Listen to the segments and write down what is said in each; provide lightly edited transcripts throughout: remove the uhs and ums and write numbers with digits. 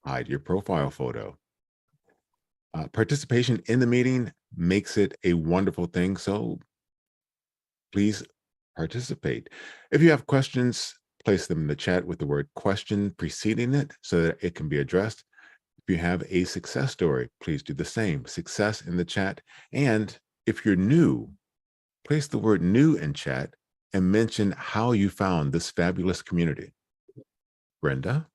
Hide your profile photo. Participation in the meeting makes it a wonderful thing. So please participate. If you have questions, place them in the chat with the word question preceding it so that it can be addressed. If you have a success story, please do the same. Success in the chat. And if you're new, place the word new in chat and mention how you found this fabulous community. Brenda?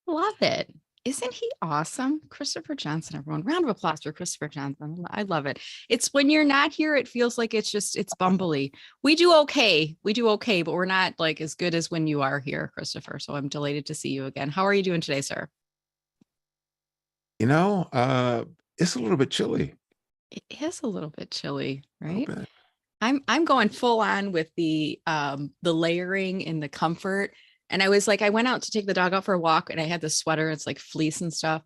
Love it. Isn't he awesome? Christopher Johnson, everyone. Round of applause for Christopher Johnson. I love it. It's when you're not here, it feels like it's bumbly. We do okay. But we're not like as good as when you are here, Christopher. So I'm delighted to see you again. How are you doing today, sir? It's a little bit chilly. It is a little bit chilly, right? I'm going full on with the layering and the comfort. And I was like, I went out to take the dog out for a walk and I had the sweater, it's like fleece and stuff.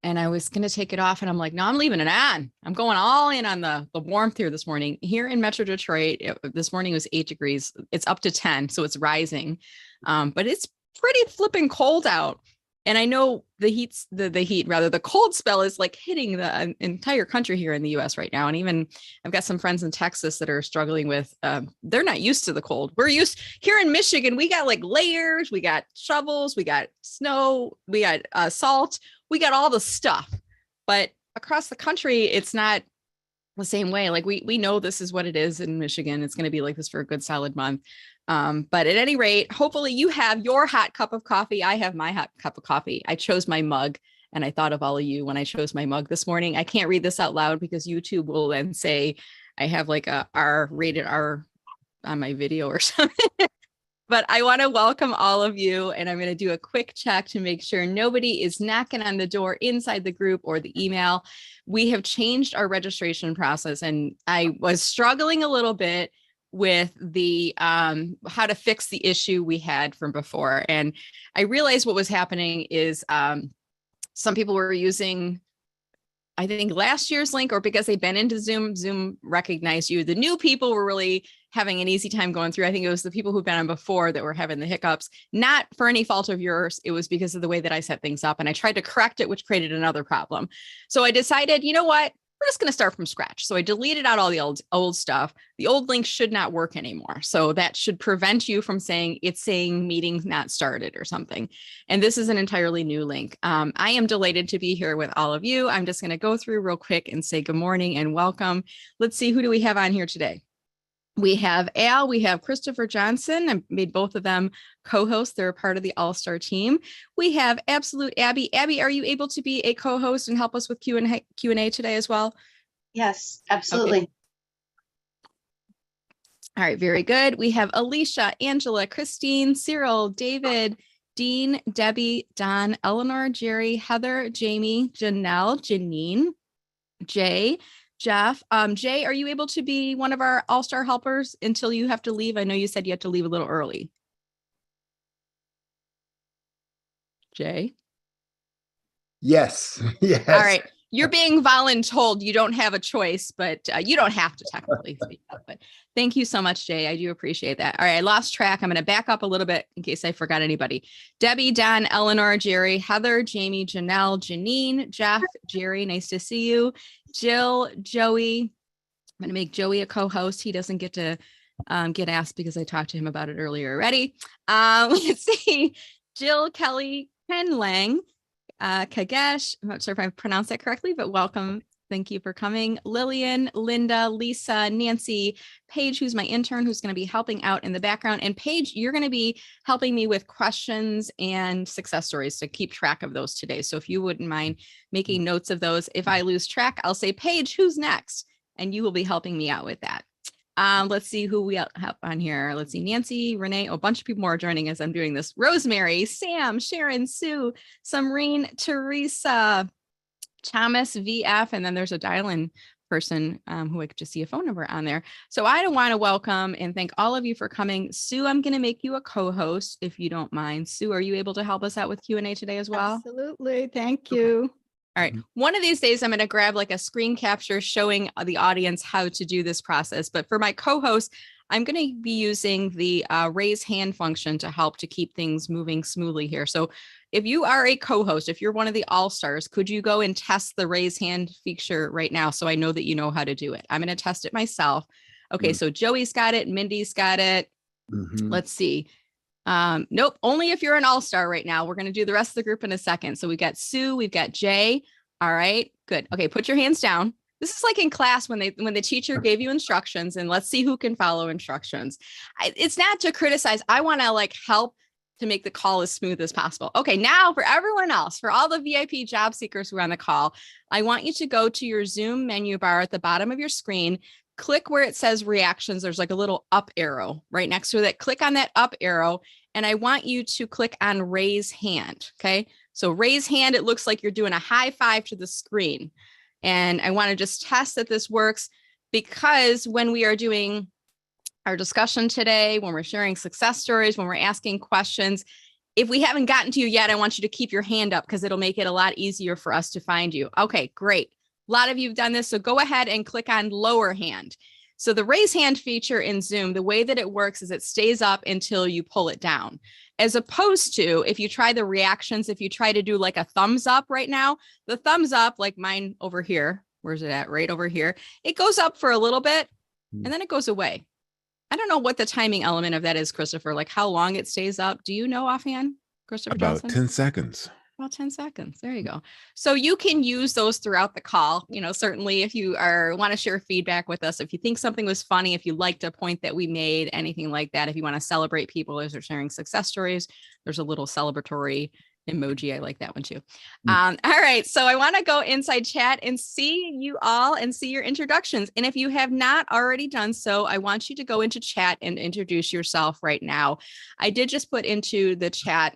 And I was going to take it off and I'm like, no, I'm leaving it on. I'm going all in on the warmth here this morning. Here in Metro Detroit, this morning was 8 degrees. It's up to 10, so it's rising. But it's pretty flipping cold out. And I know the cold spell is like hitting the entire country here in the US right now. And even I've got some friends in Texas that are struggling with, they're not used to the cold. We're used here in Michigan. We got like layers, we got shovels, we got snow, we got salt, we got all the stuff. But across the country, it's not the same way. Like we know this is what it is in Michigan. It's going to be like this for a good solid month. But at any rate, hopefully you have your hot cup of coffee. I have my hot cup of coffee. I chose my mug and I thought of all of you when I chose my mug this morning. I can't read this out loud because YouTube will then say I have like a rated R on my video or something. But I want to welcome all of you, and I'm going to do a quick check to make sure nobody is knocking on the door inside the group or the email. We have changed our registration process, and I was struggling a little bit with the how to fix the issue we had from before. And I realized what was happening is some people were using, I think, last year's link, or because they've been into Zoom recognized you. The new people were really having an easy time going through. I think it was the people who've been on before that were having the hiccups, not for any fault of yours. It was because of the way that I set things up, and I tried to correct it, which created another problem. So I decided, you know what? We're just going to start from scratch. So I deleted out all the old stuff. The old link should not work anymore. So that should prevent you from saying it's saying meeting not started or something. And this is an entirely new link. I am delighted to be here with all of you. I'm just going to go through real quick and say good morning and welcome. Let's see, who do we have on here today? We have Al, we have Christopher Johnson. I made both of them co-hosts. They're a part of the All-Star team. We have Absolute Abby. Abby, are you able to be a co-host and help us with Q&A today as well? Yes, absolutely. Okay. All right, very good. We have Alicia, Angela, Christine, Cyril, David, Dean, Debbie, Don, Eleanor, Jerry, Heather, Jamie, Janelle, Janine, Jay, Jeff. Jay, are you able to be one of our All-Star helpers until you have to leave? I know you said you had to leave a little early. Jay? Yes. Yes. All right. You're being voluntold. You don't have a choice, but you don't have to technically speak up. But thank you so much, Jay. I do appreciate that. All right. I lost track. I'm going to back up a little bit in case I forgot anybody. Debbie, Don, Eleanor, Jerry, Heather, Jamie, Janelle, Janine, Jeff, Jerry. Nice to see you. Jill, Joey. I'm going to make Joey a co-host. He doesn't get to get asked because I talked to him about it earlier already. Let's see. Jill, Kelly, Ken Lang, Kagesh. I'm not sure if I pronounced that correctly, but welcome. Thank you for coming. Lillian, Linda, Lisa, Nancy, Paige, who's my intern, who's going to be helping out in the background. And Paige, you're going to be helping me with questions and success stories to keep track of those today. So if you wouldn't mind making notes of those, if I lose track, I'll say, Paige, who's next? And you will be helping me out with that. Let's see who we have on here. Let's see, Nancy, Renee, a bunch of people more joining as I'm doing this. Rosemary, Sam, Sharon, Sue, Sumreen, Teresa, Thomas, VF, and then there's a dial-in person who I could just see a phone number on there. So I want to welcome and thank all of you for coming. Sue, I'm going to make you a co-host if you don't mind. Sue, are you able to help us out with Q&A today as well? Absolutely. Thank you. Okay. All right. One of these days, I'm going to grab like a screen capture showing the audience how to do this process. But for my co-host, I'm going to be using the raise hand function to help to keep things moving smoothly here. So if you are a co-host, if you're one of the all-stars, could you go and test the raise hand feature right now? So I know that you know how to do it. I'm going to test it myself. Okay, so Joey's got it. Mindy's got it. Let's see. Nope, only if you're an all-star right now. We're going to do the rest of the group in a second. So we got Sue, we've got Jay. All right, good. Okay, put your hands down. This is like in class when the teacher gave you instructions, and let's see who can follow instructions. It's not to criticize. I want to like help to make the call as smooth as possible. Okay, now for everyone else, for all the VIP job seekers who are on the call, I want you to go to your Zoom menu bar at the bottom of your screen. Click where it says reactions. There's like a little up arrow right next to that. Click on that up arrow, and I want you to click on raise hand. Okay, so raise hand. It looks like you're doing a high five to the screen. And I want to just test that this works, because when we are doing our discussion today, when we're sharing success stories, when we're asking questions, if we haven't gotten to you yet, I want you to keep your hand up because it'll make it a lot easier for us to find you. Okay, great. A lot of you have done this. So go ahead and click on lower hand. So the raise hand feature in Zoom, the way that it works is it stays up until you pull it down. As opposed to if you try the reactions, if you try to do like a thumbs up right now, the thumbs up, like mine over here, where's it at? Right over here. It goes up for a little bit and then it goes away. I don't know what the timing element of that is, Christopher, like how long it stays up. Do you know offhand, Christopher About Johnson? 10 seconds. About 10 seconds. There you go. So you can use those throughout the call. You know, certainly if you want to share feedback with us, if you think something was funny, if you liked a point that we made, anything like that, if you want to celebrate people as they're sharing success stories, there's a little celebratory emoji. I like that one too. All right. So I want to go inside chat and see you all and see your introductions. And if you have not already done so, I want you to go into chat and introduce yourself right now. I did just put into the chat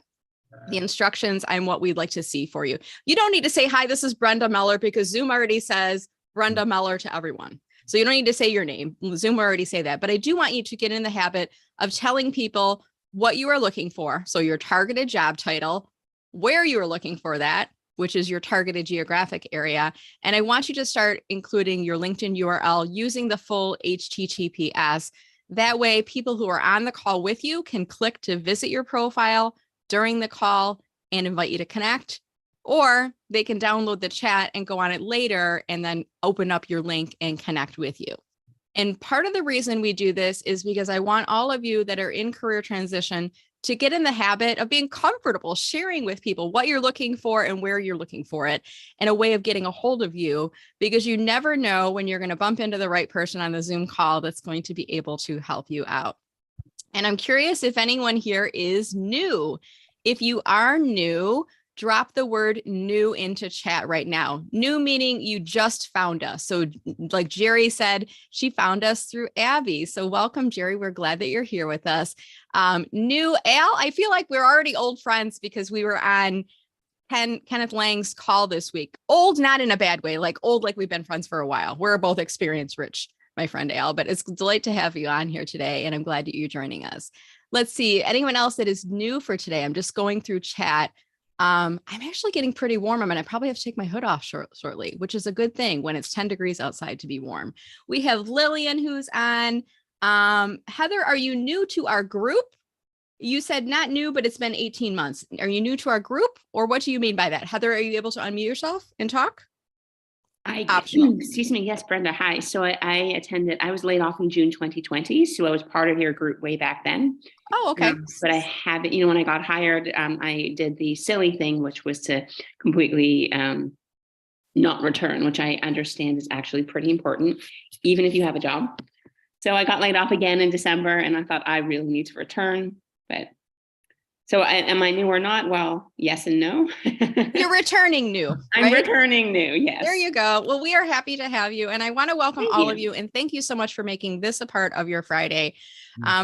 the instructions on what we'd like to see for you. You don't need to say, hi, this is Brenda Meller, because Zoom already says Brenda Meller to everyone. So you don't need to say your name. Zoom will already say that. But I do want you to get in the habit of telling people what you are looking for. So your targeted job title, where you are looking for that, which is your targeted geographic area. And I want you to start including your LinkedIn URL using the full HTTPS. That way, people who are on the call with you can click to visit your profile during the call and invite you to connect, or they can download the chat and go on it later and then open up your link and connect with you. And part of the reason we do this is because I want all of you that are in career transition to get in the habit of being comfortable sharing with people what you're looking for and where you're looking for it, and a way of getting a hold of you, because you never know when you're going to bump into the right person on the Zoom call that's going to be able to help you out. And I'm curious if anyone here is new. If you are new, drop the word new into chat right now. New meaning you just found us. So like Jerry said, she found us through Abby. So welcome, Jerry. We're glad that you're here with us. New Al, I feel like we're already old friends because we were on Kenneth Lang's call this week. Old, not in a bad way, like old, like we've been friends for a while. We're both experience rich, my friend Al, but it's a delight to have you on here today. And I'm glad that you're joining us. Let's see, anyone else that is new for today? I'm just going through chat. I'm actually getting pretty warm. I probably have to take my hood off shortly, which is a good thing when it's 10 degrees outside to be warm. We have Lillian who's on. Heather, are you new to our group? You said not new, but it's been 18 months. Are you new to our group, or what do you mean by that? Heather, are you able to unmute yourself and talk? Excuse me. Yes, Brenda. Hi. So I was laid off in June 2020. So I was part of your group way back then. Oh, okay. But I haven't, when I got hired, I did the silly thing, which was to completely not return, which I understand is actually pretty important, even if you have a job. So I got laid off again in December, and I thought I really need to return. But so am I new or not? Well, yes and no. You're returning new. Right? I'm returning new. Yes. There you go. Well, we are happy to have you. And I want to welcome all of you. And thank you so much for making this a part of your Friday.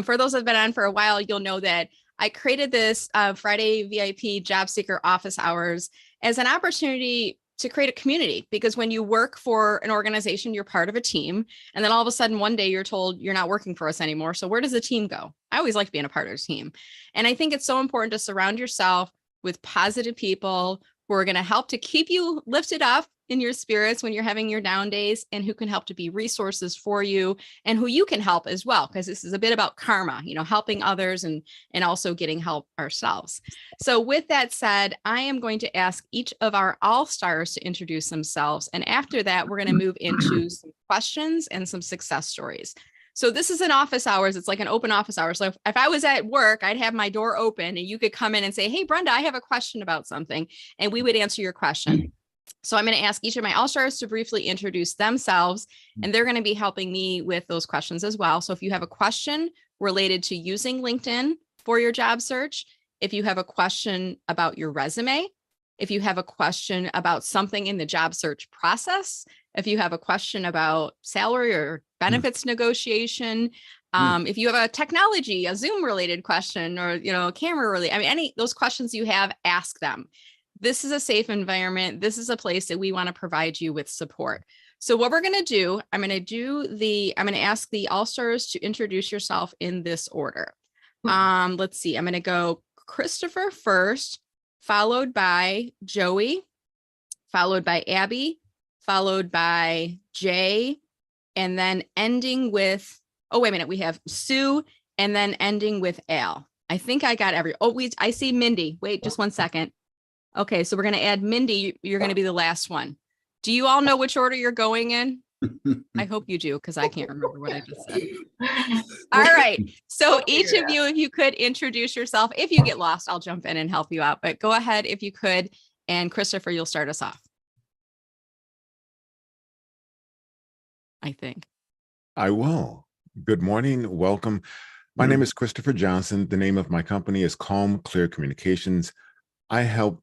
For those that have been on for a while, you'll know that I created this Friday VIP job seeker office hours as an opportunity to create a community, because when you work for an organization, you're part of a team. And then all of a sudden, one day you're told you're not working for us anymore. So where does the team go? I always like being a part of a team. And I think it's so important to surround yourself with positive people who are going to help to keep you lifted up in your spirits when you're having your down days, and who can help to be resources for you, and who you can help as well, because this is a bit about karma, helping others and also getting help ourselves. So with that said, I am going to ask each of our all-stars to introduce themselves. And after that, we're going to move into some questions and some success stories. So this is an office hours. It's like an open office hour. So if I was at work, I'd have my door open and you could come in and say, hey, Brenda, I have a question about something. And we would answer your question. So I'm going to ask each of my all-stars to briefly introduce themselves, and they're going to be helping me with those questions as well. So if you have a question related to using LinkedIn for your job search, if you have a question about your resume, if you have a question about something in the job search process, if you have a question about salary or benefits negotiation, if you have a technology, a Zoom related question, or, a camera related, any those questions you have, ask them. This is a safe environment. This is a place that we want to provide you with support. So what we're going to do, I'm going to ask the all-stars to introduce yourself in this order. Let's see. I'm going to go Christopher first, followed by Joey, followed by Abby, followed by Jay, and then ending with, we have Sue, and then ending with Al. I think I got I see Mindy. Wait, just 1 second. Okay, so we're going to add Mindy. You're going to be the last one. Do you all know which order you're going in? I hope you do, because I can't remember what I just said. All right. So each of you, if you could introduce yourself. If you get lost, I'll jump in and help you out. But go ahead if you could. And Christopher, you'll start us off, I think. I will. Good morning. Welcome. My name is Christopher Johnson. The name of my company is Calm Clear Communications. I help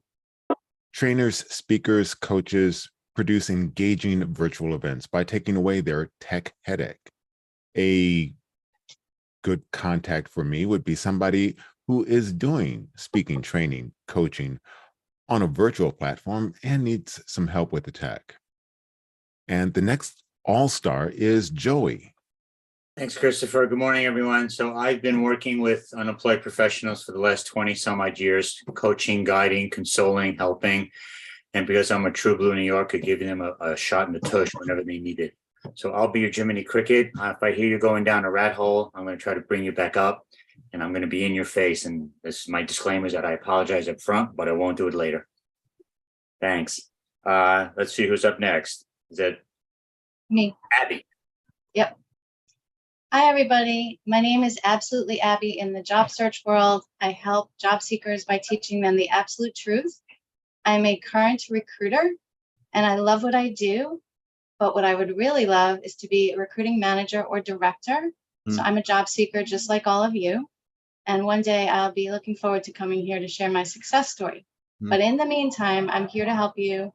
trainers, speakers, coaches produce engaging virtual events by taking away their tech headache. A good contact for me would be somebody who is doing speaking, training, coaching on a virtual platform and needs some help with the tech. And the next all-star is Joey. Thanks, Christopher. Good morning, everyone. So I've been working with unemployed professionals for the last 20 some odd years, coaching, guiding, consoling, helping. And because I'm a true blue New Yorker, giving them a shot in the tush whenever they need it. So I'll be your Jiminy Cricket. If I hear you going down a rat hole, I'm going to try to bring you back up, and I'm going to be in your face. And this my disclaimer is that I apologize up front, but I won't do it later. Thanks. Let's see who's up next. Is it Me. Abby? Yep. Hi, everybody. My name is Absolutely Abby. In the job search world, I help job seekers by teaching them the absolute truth. I'm a current recruiter, and I love what I do. But what I would really love is to be a recruiting manager or director. So I'm a job seeker just like all of you. And one day I'll be looking forward to coming here to share my success story. But in the meantime, I'm here to help you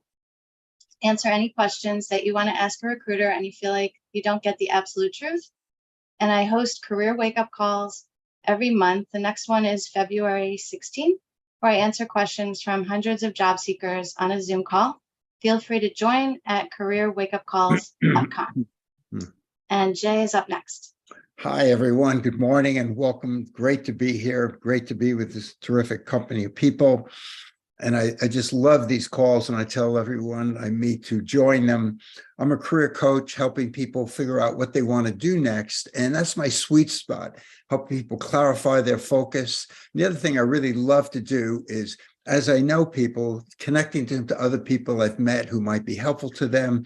answer any questions that you want to ask a recruiter and you feel like you don't get the absolute truth. And I host career wake-up calls every month. The next one is February 16th, where I answer questions from hundreds of job seekers on a Zoom call. Feel free to join at careerwakeupcalls.com. And Jay is up next. Hi, everyone. Good morning and welcome. Great to be here. Great to be with this terrific company of people. And I just love these calls, and I tell everyone I meet to join them. I'm a career coach helping people figure out what they want to do next. And that's my sweet spot, help people clarify their focus. And the other thing I really love to do is, as I know people, connecting them to other people I've met who might be helpful to them,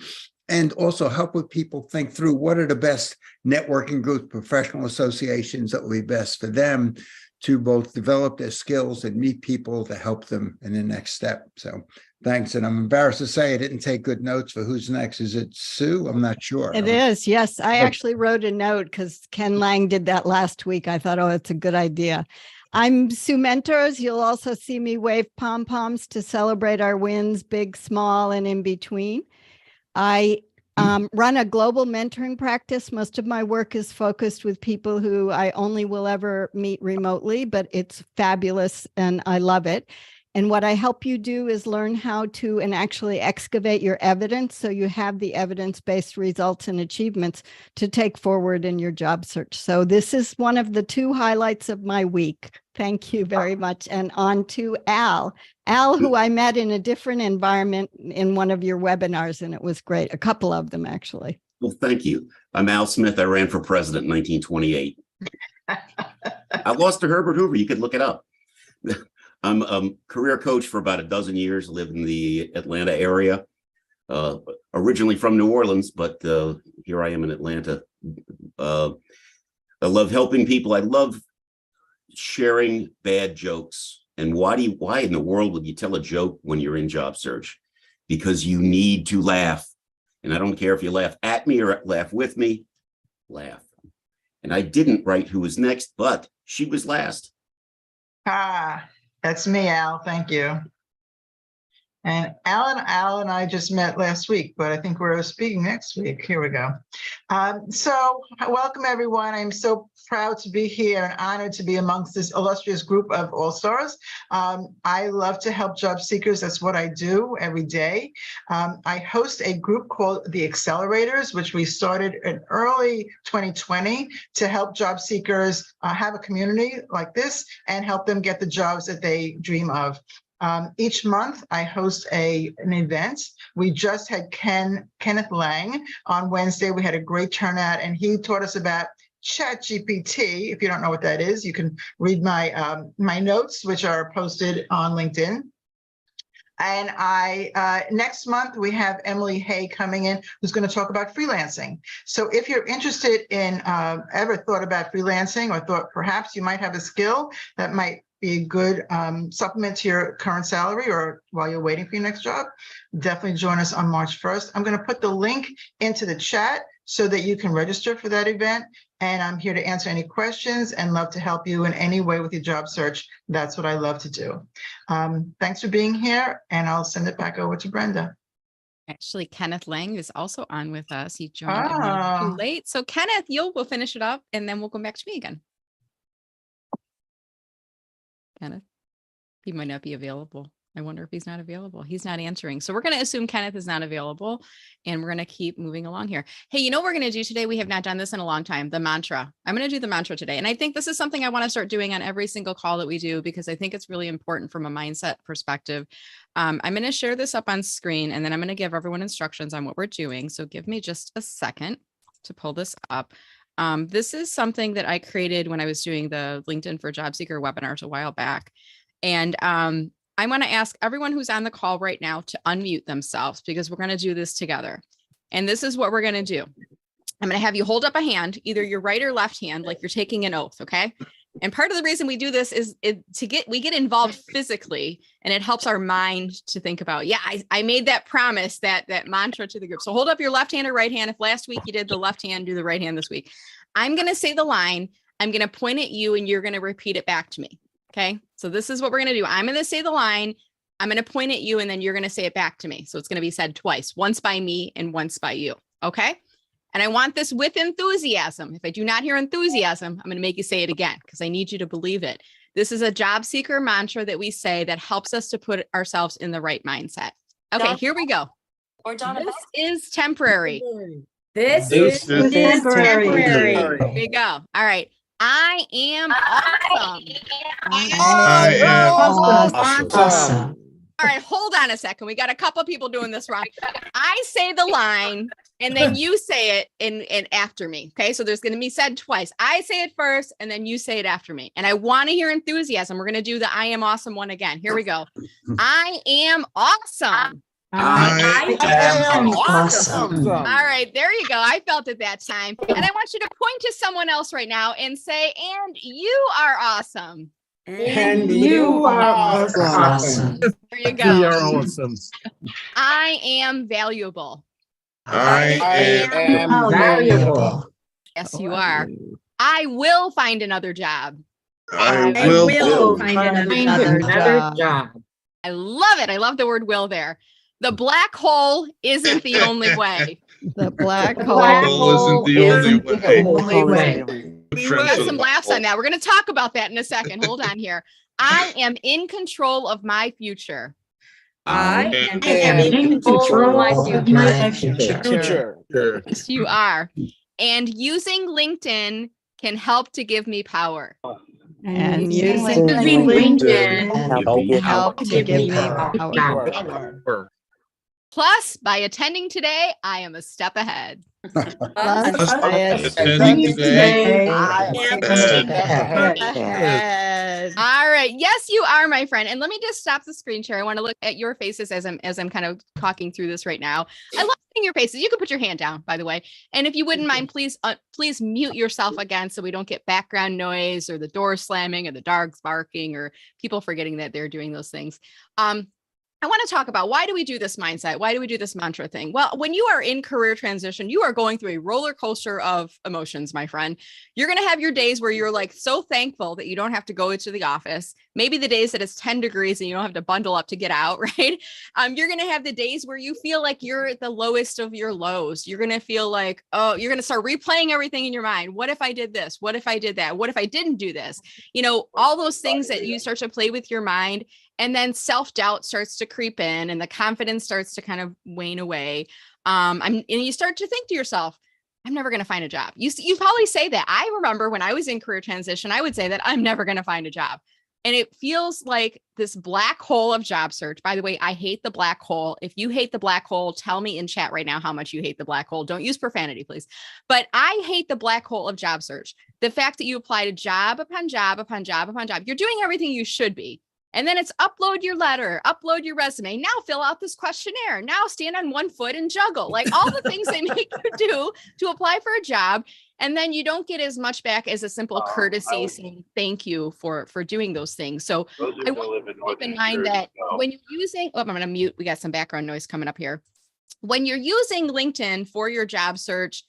and also help with people think through what are the best networking groups, professional associations that will be best for them to both develop their skills and meet people to help them in the next step. So thanks. And I'm embarrassed to say I didn't take good notes for who's next. Is it Sue? I'm not sure. It is. Yes. I actually wrote a note because Ken Lang did that last week. I thought, it's a good idea. I'm Sue Mentors. You'll also see me wave pom-poms to celebrate our wins, big, small, and in between. I run a global mentoring practice. Most of my work is focused with people who I only will ever meet remotely, but it's fabulous and I love it. And what I help you do is learn how to and actually excavate your evidence so you have the evidence-based results and achievements to take forward in your job search. So this is one of the 2 highlights of my week. Thank you very much. And on to Al. Al, who I met in a different environment in one of your webinars, and it was great. A couple of them, actually. Well, thank you. I'm Al Smith. I ran for president in 1928. I lost to Herbert Hoover. You could look it up. I'm a career coach for about a dozen years, live in the Atlanta area. Originally from New Orleans, but here I am in Atlanta. I love helping people. I love sharing bad jokes. And why in the world would you tell a joke when you're in job search? Because you need to laugh. And I don't care if you laugh at me or laugh with me, laugh. And I didn't write who was next, but she was last. That's me, Al. Thank you. And Al and I just met last week, but I think we're speaking next week. Here we go. So welcome, everyone. I'm so proud to be here and honored to be amongst this illustrious group of all-stars. I love to help job seekers. That's what I do every day. I host a group called the Accelerators, which we started in early 2020 to help job seekers have a community like this and help them get the jobs that they dream of. Each month I host an event. We just had Kenneth Lang on Wednesday. We had a great turnout and he taught us about ChatGPT. If you don't know what that is, you can read my my notes, which are posted on LinkedIn. And next month we have Emily Hay coming in, who's going to talk about freelancing. So if you're interested in ever thought about freelancing or thought perhaps you might have a skill that might be a good supplement to your current salary or while you're waiting for your next job, definitely join us on March 1st. I'm going to put the link into the chat so that you can register for that event. And I'm here to answer any questions and love to help you in any way with your job search. That's what I love to do. Thanks for being here, and I'll send it back over to Brenda. Actually, Kenneth Lang is also on with us. He joined a minute too late. So Kenneth, we'll finish it up and then we'll go back to me again. Kenneth, he might not be available. I wonder if he's not available. He's not answering. So we're going to assume Kenneth is not available and we're going to keep moving along here. Hey, you know what we're going to do today? We have not done this in a long time. The mantra. I'm going to do the mantra today. And I think this is something I want to start doing on every single call that we do, because I think it's really important from a mindset perspective. I'm going to share this up on screen and then I'm going to give everyone instructions on what we're doing. So give me just a second to pull this up. This is something that I created when I was doing the LinkedIn for Job Seeker webinars a while back. And I want to ask everyone who's on the call right now to unmute themselves, because we're going to do this together. And this is what we're going to do. I'm going to have you hold up a hand, either your right or left hand, like you're taking an oath. Okay. And part of the reason we do this is we get involved physically, and it helps our mind to think about, yeah, I made that promise, that mantra to the group. So hold up your left hand or right hand. If last week you did the left hand, do the right hand this week. I'm going to say the line. I'm going to point at you and you're going to repeat it back to me. Okay. So this is what we're going to do. I'm going to say the line. I'm going to point at you and then you're going to say it back to me. So it's going to be said twice, once by me and once by you. Okay. And I want this with enthusiasm. If I do not hear enthusiasm, I'm going to make you say it again because I need you to believe it. This is a job seeker mantra that we say that helps us to put ourselves in the right mindset. Okay, here we go. This is temporary. This is temporary. There you go. All right. I am awesome. Awesome. All right, hold on a second. We got a couple people doing this wrong. I say the line and then you say it in after me. Okay, so there's going to be said twice. I say it first and then you say it after me. And I want to hear enthusiasm. We're going to do the I am awesome one again. Here we go. I am awesome. I am awesome. All right, there you go. I felt it that time. And I want you to point to someone else right now and say, and you are awesome. And you are awesome. There you go. We are awesome. I am valuable. I am valuable. Yes, you are. I will find another job. I will find another job. I love it. I love the word will there. The black hole isn't the only way. The black hole isn't the only way. We got some laughs on that. We're going to talk about that in a second. Hold on here. I am in control of my future. I am in control of my future. Yes, you are. And using LinkedIn can help to give me power. And using using LinkedIn LinkedIn help to give me power. power. Plus, by attending today, I am a step ahead. Plus, Attending today, I am a step step ahead. All right. Yes, you are, my friend. And let me just stop the screen share. I want to look at your faces as I'm kind of talking through this right now. I love seeing your faces. You can put your hand down, by the way. And if you wouldn't mind, please mute yourself again so we don't get background noise or the door slamming or the dogs barking or people forgetting that they're doing those things. I want to talk about, why do we do this mindset? Why do we do this mantra thing? Well, when you are in career transition, you are going through a roller coaster of emotions, my friend. You're going to have your days where you're like so thankful that you don't have to go into the office. Maybe the days that it's 10 degrees and you don't have to bundle up to get out, right? You're going to have the days where you feel like you're at the lowest of your lows. You're going to feel like, oh, you're going to start replaying everything in your mind. What if I did this? What if I did that? What if I didn't do this? You know, all those things that you start to play with your mind. And then self-doubt starts to creep in and the confidence starts to kind of wane away. And you start to think to yourself, I'm never going to find a job. You probably say that. I remember when I was in career transition, I would say that I'm never going to find a job. And it feels like this black hole of job search. By the way, I hate the black hole. If you hate the black hole, tell me in chat right now how much you hate the black hole. Don't use profanity, please. But I hate the black hole of job search. The fact that you apply to job upon job upon job upon job, you're doing everything you should be. And then it's upload your letter, upload your resume. Now fill out this questionnaire. Now stand on one foot and juggle, like all the things they make you do to apply for a job. And then you don't get as much back as a simple courtesy saying thank you for doing those things. So I want to keep in mind that when you're using, I'm going to mute. We got some background noise coming up here. When you're using LinkedIn for your job search,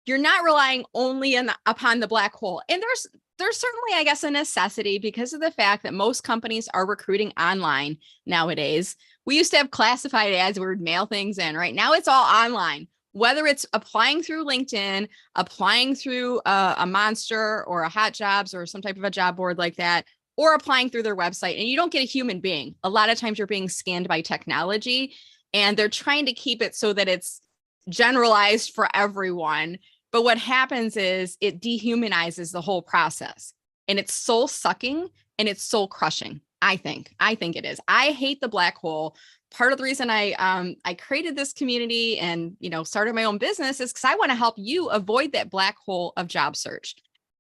you're not relying only upon the black hole. And there's certainly, I guess, a necessity because of the fact that most companies are recruiting online nowadays. We used to have classified ads where we'd mail things in. Right now, it's all online. Whether it's applying through LinkedIn, applying through a Monster or a Hot Jobs or some type of a job board like that, or applying through their website, and you don't get a human being. A lot of times you're being scanned by technology, and they're trying to keep it so that it's generalized for everyone. But what happens is it dehumanizes the whole process, and it's soul sucking and it's soul crushing. I think it is. I hate the black hole. Part of the reason I created this community and, started my own business is because I want to help you avoid that black hole of job search.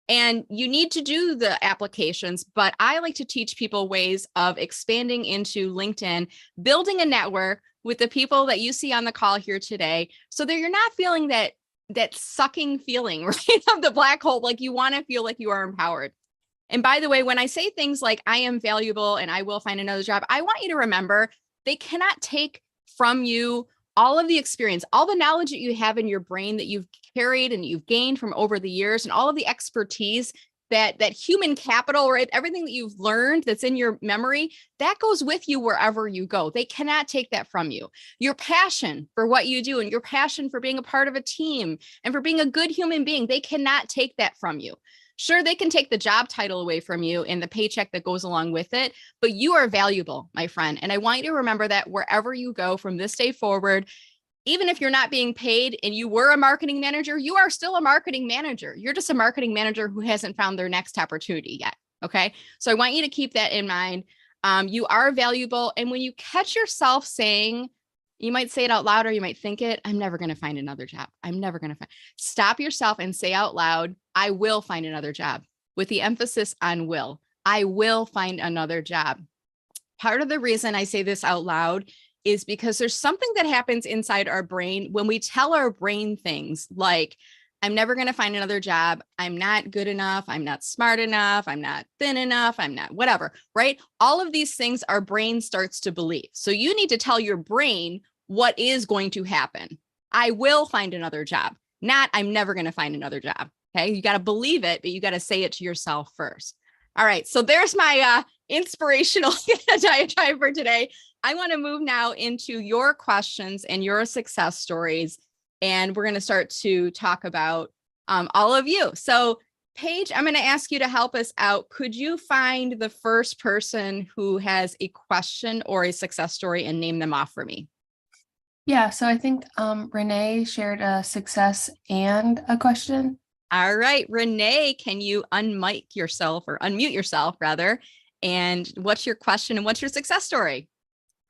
And you need to do the applications, but I like to teach people ways of expanding into LinkedIn, building a network with the people that you see on the call here today, so that you're not feeling that sucking feeling, right, of the black hole. Like you want to feel like you are empowered. And by the way, when I say things like I am valuable and I will find another job, I want you to remember they cannot take from you all of the experience, all the knowledge that you have in your brain that you've carried and you've gained from over the years, and all of the expertise, that human capital, right? Everything that you've learned that's in your memory, that goes with you wherever you go. They cannot take that from you. Your passion for what you do and your passion for being a part of a team and for being a good human being, they cannot take that from you. Sure, they can take the job title away from you and the paycheck that goes along with it, but you are valuable, my friend. And I want you to remember that wherever you go from this day forward. Even if you're not being paid and you were a marketing manager, you are still a marketing manager. You're just a marketing manager who hasn't found their next opportunity yet. Okay. So I want you to keep that in mind. You are valuable. And when you catch yourself saying, you might say it out loud or you might think it, I'm never going to find another job. I'm never going to find. Stop yourself and say out loud, I will find another job, with the emphasis on will. I will find another job. Part of the reason I say this out loud is because there's something that happens inside our brain when we tell our brain things like, I'm never going to find another job. I'm not good enough. I'm not smart enough. I'm not thin enough. I'm not whatever, right? All of these things our brain starts to believe. So you need to tell your brain what is going to happen. I will find another job, not I'm never going to find another job. Okay. You got to believe it, but you got to say it to yourself first. All right. So there's my inspirational diatribe for today. I want to move now into your questions and your success stories. And we're going to start to talk about all of you. So Paige, I'm going to ask you to help us out. Could you find the first person who has a question or a success story and name them off for me? Yeah, so I think Renee shared a success and a question. All right, Renee, can you unmute yourself rather? And what's your question and what's your success story?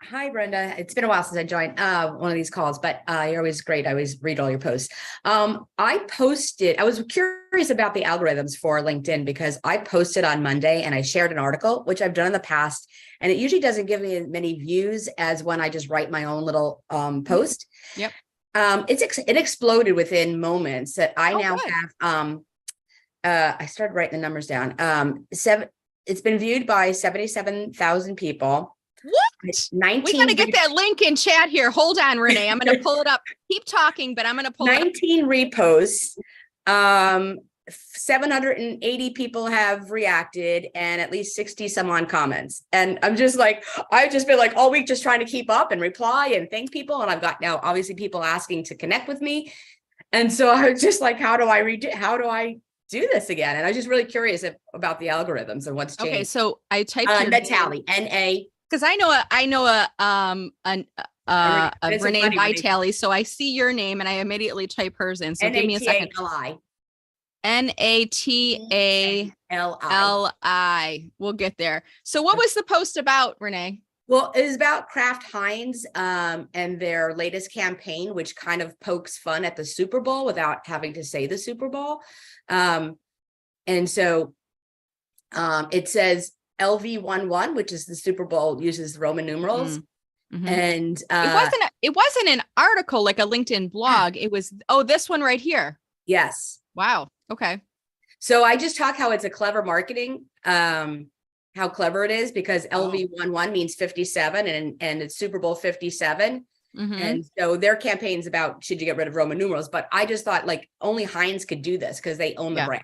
Hi, Brenda. It's been a while since I joined one of these calls, but you're always great. I always read all your posts. I was curious about the algorithms for LinkedIn because I posted on Monday and I shared an article, which I've done in the past, and it usually doesn't give me as many views as when I just write my own little post. Yep. It exploded within moments that I now good. have. I started writing the numbers down. It's been viewed by 77,000 people. What? 19 We gotta get that link in chat here. Hold on, Renee. I'm gonna pull it up. Keep talking, but I'm gonna pull 19 reposts. 780 people have reacted and at least 60 some on comments. And I'm just like, I've just been like all week just trying to keep up and reply and thank people. And I've got now obviously people asking to connect with me. And so I was just like, how do I do this again? And I was just really curious about the algorithms and what's changed. Okay, so I typed your Natali, N-A. because I know a It's Renee funny, Renee. Vitale, so I see your name and I immediately type hers in. So give me a second. Natali. Natali. We'll get there. So what was the post about, Renee? Well, it is about Kraft Heinz and their latest campaign, which kind of pokes fun at the Super Bowl without having to say the Super Bowl. And so it says LV11, which is the Super Bowl, uses Roman numerals. Mm-hmm. And it wasn't an article like a LinkedIn blog. It was, this one right here. Yes. Wow. Okay. So I just talk how it's a clever marketing, how clever it is because LV11 means 57 and it's Super Bowl 57. Mm-hmm. And so their campaign's about, should you get rid of Roman numerals? But I just thought like only Heinz could do this because they own the brand.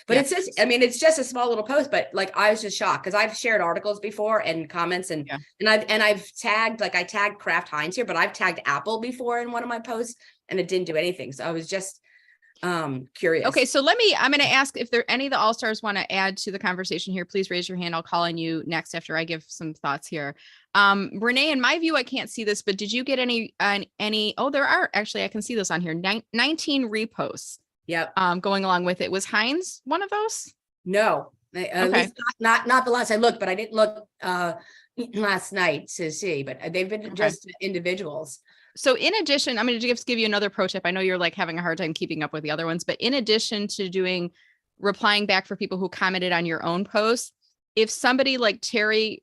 But it's just, it's just a small little post, but like, I was just shocked because I've shared articles before and comments and I've tagged, like I tagged Kraft Heinz here, but I've tagged Apple before in one of my posts and it didn't do anything. So I was just curious. Okay. So I'm going to ask if there any of the all-stars want to add to the conversation here, please raise your hand. I'll call on you next after I give some thoughts here. Renee, in my view, I can't see this, but did you get any, there are actually, I can see this on here. 19 reposts. Yep. Going along with it. Was Heinz one of those? No, at least not the last I looked, but I didn't look last night to see, but they've been just individuals. So in addition, I'm going to just give you another pro tip. I know you're like having a hard time keeping up with the other ones, but in addition to replying back for people who commented on your own post, if somebody like Terry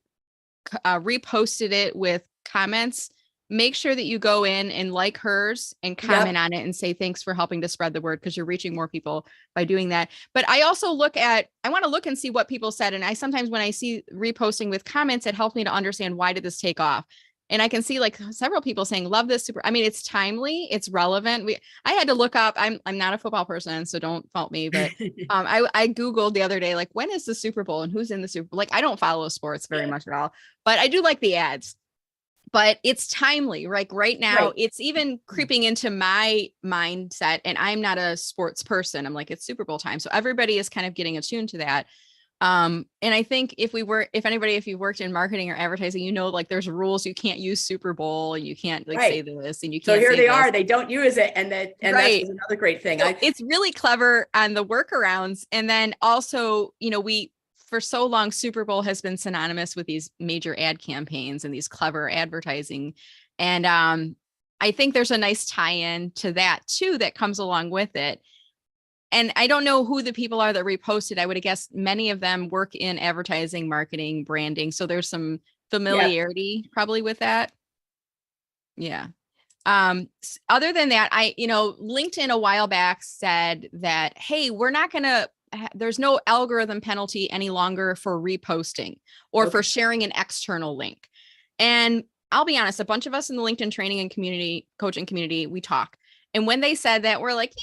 reposted it with comments, make sure that you go in and like hers and comment on it and say, thanks for helping to spread the word because you're reaching more people by doing that. But I also I want to look and see what people said. And I sometimes when I see reposting with comments, it helps me to understand why did this take off? And I can see like several people saying, love this super. It's timely, it's relevant. I had to look up, I'm not a football person, so don't fault me. But I Googled the other day, like, when is the Super Bowl and who's in the Super Bowl? Like, I don't follow sports very much at all, but I do like the ads. But it's timely, right? Right now, it's even creeping into my mindset, and I'm not a sports person. I'm like, it's Super Bowl time. So everybody is kind of getting attuned to that. And I think if you've worked in marketing or advertising, like there's rules. You can't use Super Bowl and you can't say this and you can't. So here say they this. are. They don't use it. And that's another great thing. So it's really clever on the workarounds. And then also, for so long, Super Bowl has been synonymous with these major ad campaigns and these clever advertising. And I think there's a nice tie-in to that too, that comes along with it. And I don't know who the people are that reposted. I would have guessed many of them work in advertising, marketing, branding. So there's some familiarity probably with that. Yeah. Other than that, LinkedIn a while back said that, hey, we're not going to, there's no algorithm penalty any longer for reposting or for sharing an external link. And I'll be honest, a bunch of us in the LinkedIn training and coaching community, we talk. And when they said that, we're like,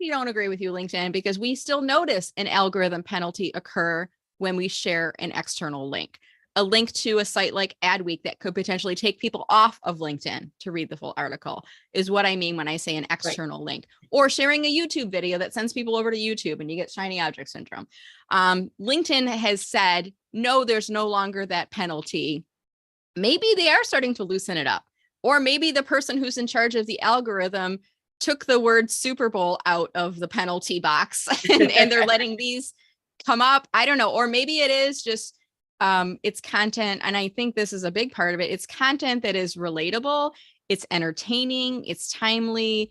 we don't agree with you, LinkedIn, because we still notice an algorithm penalty occur when we share an external link, a link to a site like Adweek that could potentially take people off of LinkedIn to read the full article is what I mean when I say an external link, or sharing a YouTube video that sends people over to YouTube and you get shiny object syndrome. LinkedIn has said, no, there's no longer that penalty. Maybe they are starting to loosen it up, or maybe the person who's in charge of the algorithm took the word Super Bowl out of the penalty box and they're letting these come up. I don't know. Or maybe it is just it's content. And I think this is a big part of it. It's content that is relatable. It's entertaining. It's timely.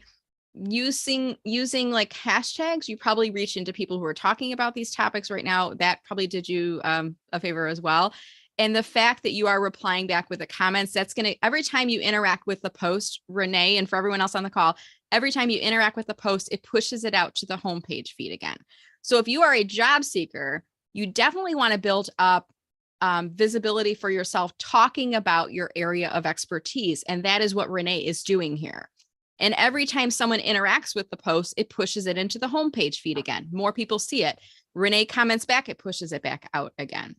Using like hashtags, you probably reach into people who are talking about these topics right now. That probably did you a favor as well. And the fact that you are replying back with the comments, that's going to, every time you interact with the post, Renee, and for everyone else on the call, every time you interact with the post, it pushes it out to the homepage feed again. So if you are a job seeker, you definitely want to build up visibility for yourself, talking about your area of expertise. And that is what Renee is doing here. And every time someone interacts with the post, it pushes it into the homepage feed again. More people see it. Renee comments back, it pushes it back out again.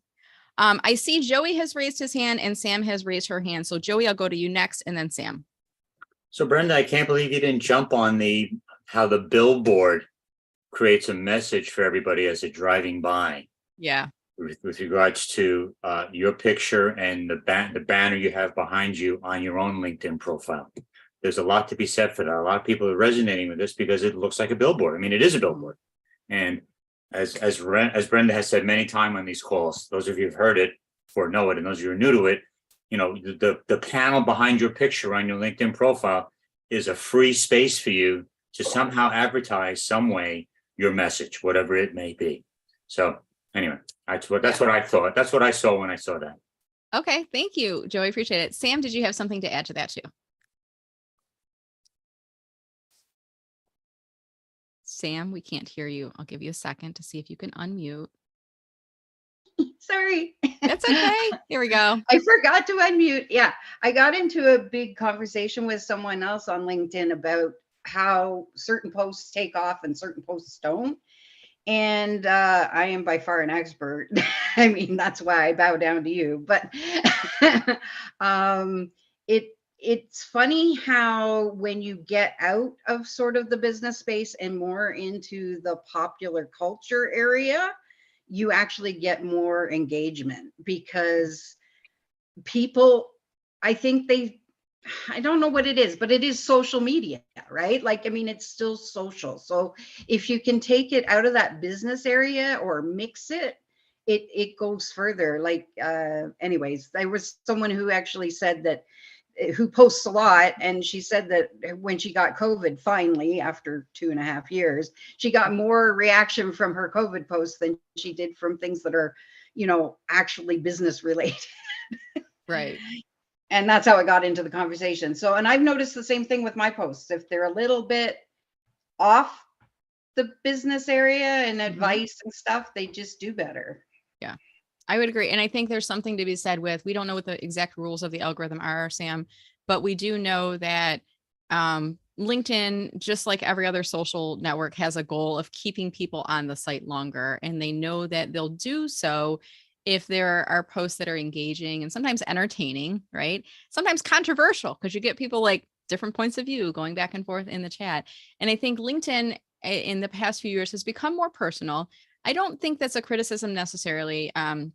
I see Joey has raised his hand and Sam has raised her hand. So Joey, I'll go to you next and then Sam. So Brenda, I can't believe you didn't jump on how the billboard creates a message for everybody as they're driving by. Yeah. With regards to your picture and the banner you have behind you on your own LinkedIn profile. There's a lot to be said for that. A lot of people are resonating with this because it looks like a billboard. I mean, it is a billboard. And as Brenda has said many times on these calls, those of you who've heard it or know it, and those of you who are new to it, you know, the panel behind your picture on your LinkedIn profile is a free space for you to somehow advertise some way your message, whatever it may be. So anyway, that's what I thought. That's what I saw when I saw that. Okay, thank you, Joey. Appreciate it. Sam, did you have something to add to that too? Sam, we can't hear you. I'll give you a second to see if you can unmute. Sorry. That's okay. Here we go. I forgot to unmute. Yeah, I got into a big conversation with someone else on LinkedIn about how certain posts take off and certain posts don't. And I am by far an expert. I mean, that's why I bow down to you. But it's funny how when you get out of sort of the business space and more into the popular culture area, you actually get more engagement because people, I think I don't know what it is, but it is social media, right? Like, I mean, it's still social. So if you can take it out of that business area or mix it, it goes further. Like, anyways, there was someone who actually said that, who posts a lot. And she said that when she got COVID, finally, after 2.5 years, she got more reaction from her COVID posts than she did from things that are, you know, actually business related. Right. And that's how I got into the conversation. So, and I've noticed the same thing with my posts. If they're a little bit off the business area and advice and stuff, they just do better. Yeah, I would agree. And I think there's something to be said with, we don't know what the exact rules of the algorithm are, Sam, but we do know that LinkedIn, just like every other social network, has a goal of keeping people on the site longer. And they know that they'll do so if there are posts that are engaging and sometimes entertaining, right? Sometimes controversial, because you get people like different points of view going back and forth in the chat. And I think LinkedIn in the past few years has become more personal. I don't think that's a criticism necessarily. I don't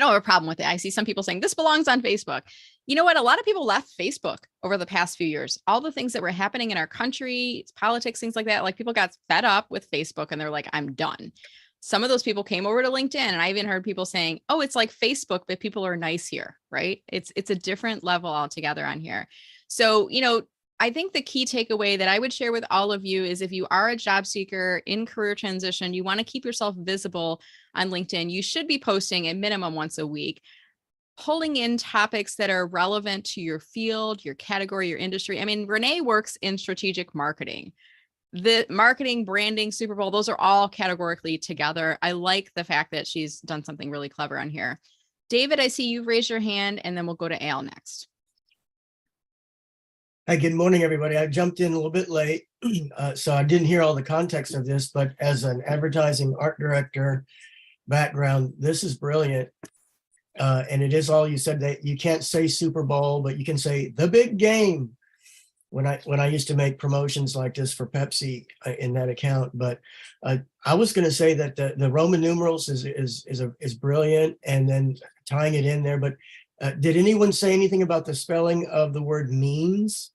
have a problem with it. I see some people saying this belongs on Facebook. You know what? A lot of people left Facebook over the past few years. All the things that were happening in our country, politics, things like that, like people got fed up with Facebook and they're like, I'm done. Some of those people came over to LinkedIn, and I even heard people saying, oh, it's like Facebook, but people are nice here, right? It's a different level altogether on here. So, you know, I think the key takeaway that I would share with all of you is if you are a job seeker in career transition, you want to keep yourself visible on LinkedIn, you should be posting at minimum once a week, pulling in topics that are relevant to your field, your category, your industry. I mean, Renee works in strategic marketing. The marketing, branding, Super Bowl, those are all categorically together. I like the fact that she's done something really clever on here. David, I see you've raised your hand, and then we'll go to Al next. Hi, good morning, everybody. I jumped in a little bit late, so I didn't hear all the context of this, but as an advertising art director background, this is brilliant. And it is all you said, that you can't say Super Bowl, but you can say the big game. When I used to make promotions like this for Pepsi in that account, but I was going to say that the Roman numerals is brilliant, and then tying it in there. But did anyone say anything about the spelling of the word means?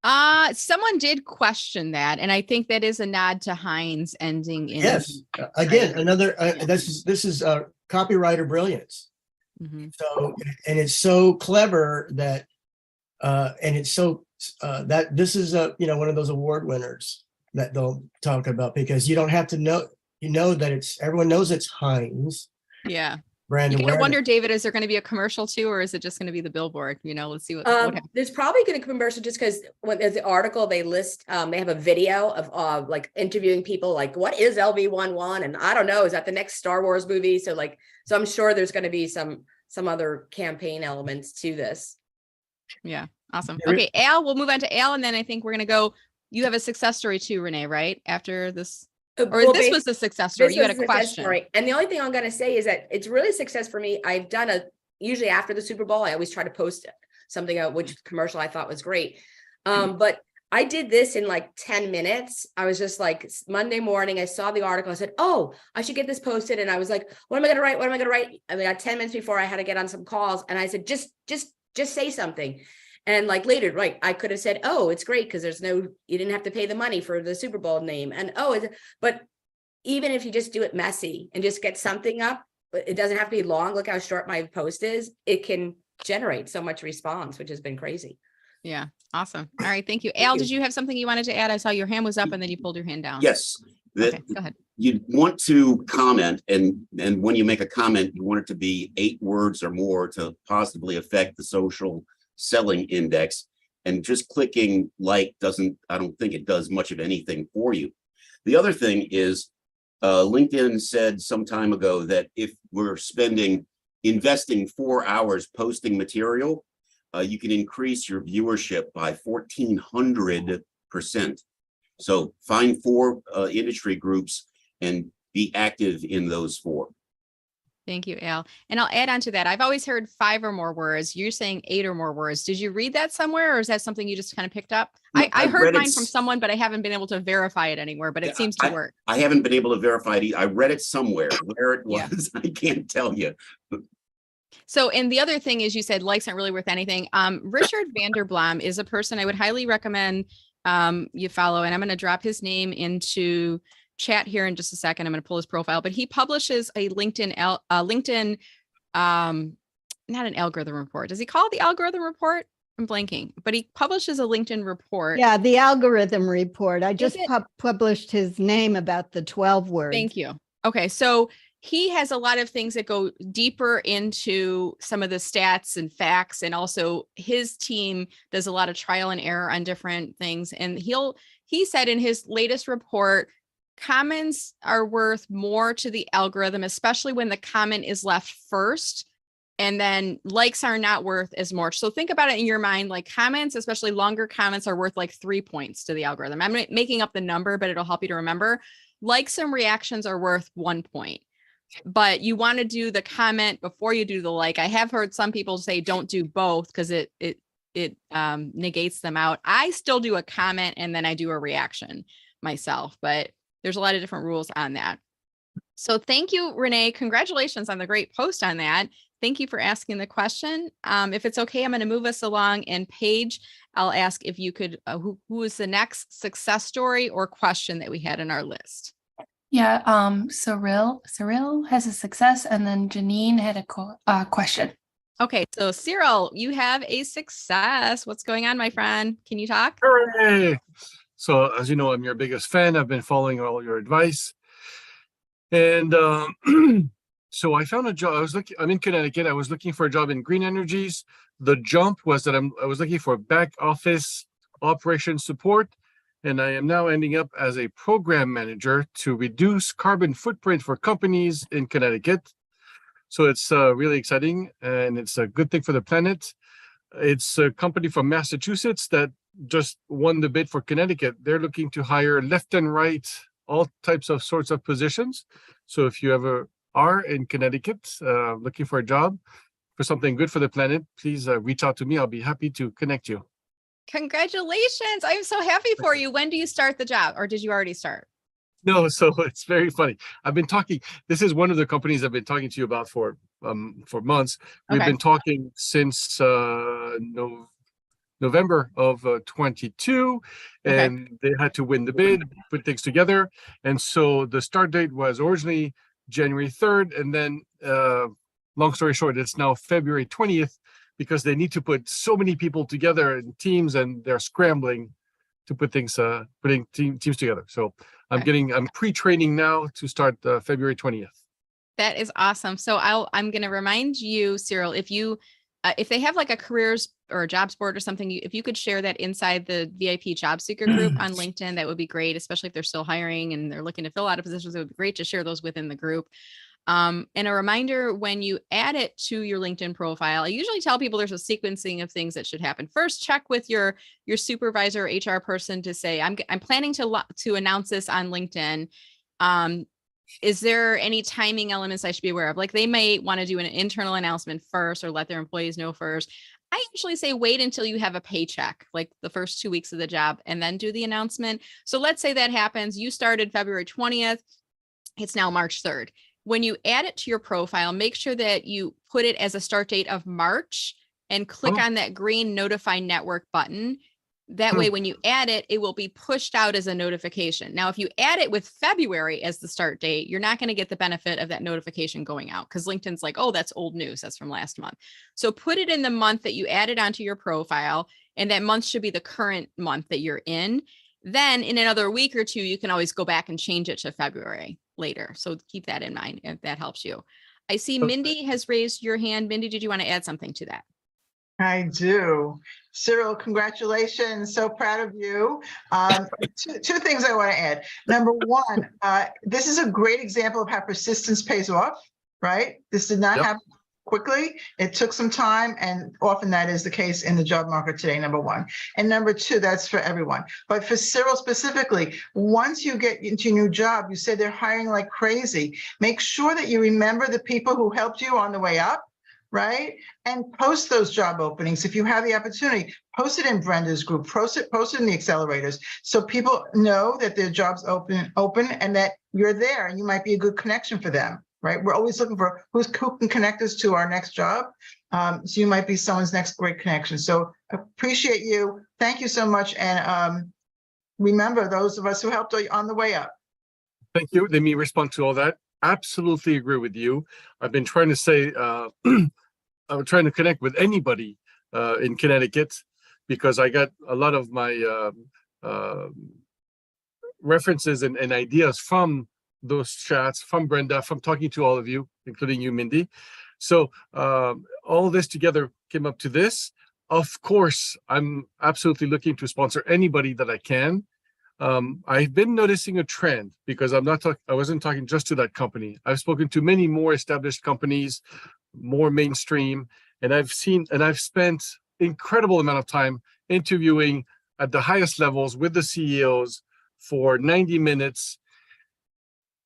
Someone did question that, and I think that is a nod to Heinz ending in. Yes, again, another, this is copywriter brilliance. Mhm. So, and it's so clever that, and it's so, that this is one of those award winners that they'll talk about, because you don't have to know, that everyone knows it's Heinz. Yeah. Brand You gotta awareness. wonder, David, is there going to be a commercial too, or is it just going to be the billboard? Let's see what happens. There's probably going to be a commercial, just because when there's the article, they list, they have a video of like interviewing people, like, what is LV11? And I don't know, is that the next Star Wars movie? So I'm sure there's going to be some other campaign elements to this. Yeah, awesome. Okay, Al, we'll move on to Al, and then I think we're going to go. You have a success story too, Renee, right? After this. Or this was the success story. You had a question. And the only thing I'm going to say is that it's really a success for me. I've done usually after the Super Bowl, I always try to post something out, which commercial I thought was great. But I did this in like 10 minutes. I was just like, Monday morning, I saw the article. I said, oh, I should get this posted. And I was like, what am I going to write? What am I going to write? I got 10 minutes before I had to get on some calls. And I said, just say something. And like later, right, I could have said, oh, it's great because you didn't have to pay the money for the Super Bowl name. And but even if you just do it messy and just get something up, it doesn't have to be long. Look how short my post is. It can generate so much response, which has been crazy. Yeah, awesome. All right, thank you. Al, did you have something you wanted to add? I saw your hand was up and then you pulled your hand down. Yes. Okay, go ahead. You want to comment, and when you make a comment, you want it to be 8 words or more to positively affect the social selling index. And just clicking like I don't think it does much of anything for you. The other thing is, LinkedIn said some time ago that if we're investing 4 hours posting material, you can increase your viewership by 1,400%. So find 4 industry groups and be active in those 4. Thank you, Al. And I'll add on to that. I've always heard 5 or more words. You're saying 8 or more words. Did you read that somewhere, or is that something you just kind of picked up? No, I heard mine from someone, but I haven't been able to verify it anywhere, but it seems to work. I haven't been able to verify it. I read it somewhere. Where it was, I can't tell you. So, and the other thing is, you said likes aren't really worth anything. Richard Vanderblom is a person I would highly recommend you follow, and I'm going to drop his name into chat here in just a second. I'm going to pull his profile, but he publishes a LinkedIn, not an algorithm report. Does he call it the algorithm report? I'm blanking, but he publishes a LinkedIn report. Yeah, the algorithm report. I just published his name about the 12 words. Thank you. Okay, so he has a lot of things that go deeper into some of the stats and facts, and also his team does a lot of trial and error on different things. And he said in his latest report, comments are worth more to the algorithm, especially when the comment is left first. And then likes are not worth as much. So think about it in your mind, like comments, especially longer comments, are worth like 3 points to the algorithm. I'm making up the number, but it'll help you to remember. Likes and reactions are worth 1 point. But you want to do the comment before you do the like. I have heard some people say don't do both because it negates them out. I still do a comment and then I do a reaction myself, but there's a lot of different rules on that. So thank you, Renee. Congratulations on the great post on that. Thank you for asking the question. If it's okay, I'm going to move us along, and Paige, I'll ask if you could, who is the next success story or question that we had in our list? Yeah, Cyril has a success, and then Janine had a question. Okay, so Cyril, you have a success. What's going on, my friend? Can you talk? Hooray! So as you know, I'm your biggest fan. I've been following all your advice. And so I found a job. I'm in Connecticut. I was looking for a job in green energies. The jump was that I was looking for back office operations support. And I am now ending up as a program manager to reduce carbon footprint for companies in Connecticut. So it's really exciting, and it's a good thing for the planet. It's a company from Massachusetts that just won the bid for Connecticut. They're looking to hire left and right, all types of sorts of positions. So if you ever are in Connecticut looking for a job for something good for the planet, please reach out to me. I'll be happy to connect you. Congratulations. I'm so happy for you. When do you start the job, or did you already start? No, so it's very funny. I've been talking. This is one of the companies I've been talking to you about for months. We've been talking since November of 22, Okay. and they had to win the bid, put things together. And so the start date was originally January 3rd. And then, long story short, it's now February 20th because they need to put so many people together in teams, and they're scrambling to put things, putting teams together. So I'm pre-training now to start February 20th. That is awesome. So I'm going to remind you, Cyril, if you, if they have like a careers or a jobs board or something, if you could share that inside the VIP job seeker group on LinkedIn, that would be great, especially if they're still hiring and they're looking to fill out of positions. It would be great to share those within the group. And a reminder, when you add it to your LinkedIn profile, I usually tell people there's a sequencing of things that should happen. First, check with your supervisor or HR person to say, I'm planning to announce this on LinkedIn. Is there any timing elements I should be aware of? Like they may want to do an internal announcement first or let their employees know first. I usually say wait until you have a paycheck, like the first 2 weeks of the job, and then do the announcement. So let's say that happens. You started February 20th. It's now March 3rd. When you add it to your profile, make sure that you put it as a start date of March and click on that green notify network button. That way, when you add it, it will be pushed out as a notification. Now, if you add it with February as the start date, you're not going to get the benefit of that notification going out because LinkedIn's like, oh, that's old news. That's from last month. So put it in the month that you added onto your profile, and that month should be the current month that you're in. Then in another week or two, you can always go back and change it to February later. So keep that in mind if that helps you. I see Mindy has raised your hand. Mindy, did you want to add something to that? I do. Cyril, congratulations. So proud of you. Two things I want to add. Number one, this is a great example of how persistence pays off, right? This did not happen quickly. It took some time, and often that is the case in the job market today, number one. And number two, that's for everyone. But for Cyril specifically, once you get into your new job, you say they're hiring like crazy. Make sure that you remember the people who helped you on the way up, right? And post those job openings. If you have the opportunity, post it in Brenda's group, post it in the accelerators, so people know that their job's open and that you're there and you might be a good connection for them, right? We're always looking for who can connect us to our next job. So you might be someone's next great connection. So appreciate you. Thank you so much. And remember those of us who helped on the way up. Thank you. Let me respond to all that. Absolutely agree with you. I've been trying to say, I'm trying to connect with anybody in Connecticut because I got a lot of my references and ideas from those chats, from Brenda, from talking to all of you, including you, Mindy. So all this together came up to this. Of course, I'm absolutely looking to sponsor anybody that I can. I've been noticing a trend because I wasn't talking just to that company. I've spoken to many more established companies, more mainstream, and I've spent incredible amount of time interviewing at the highest levels with the CEOs for 90 minutes.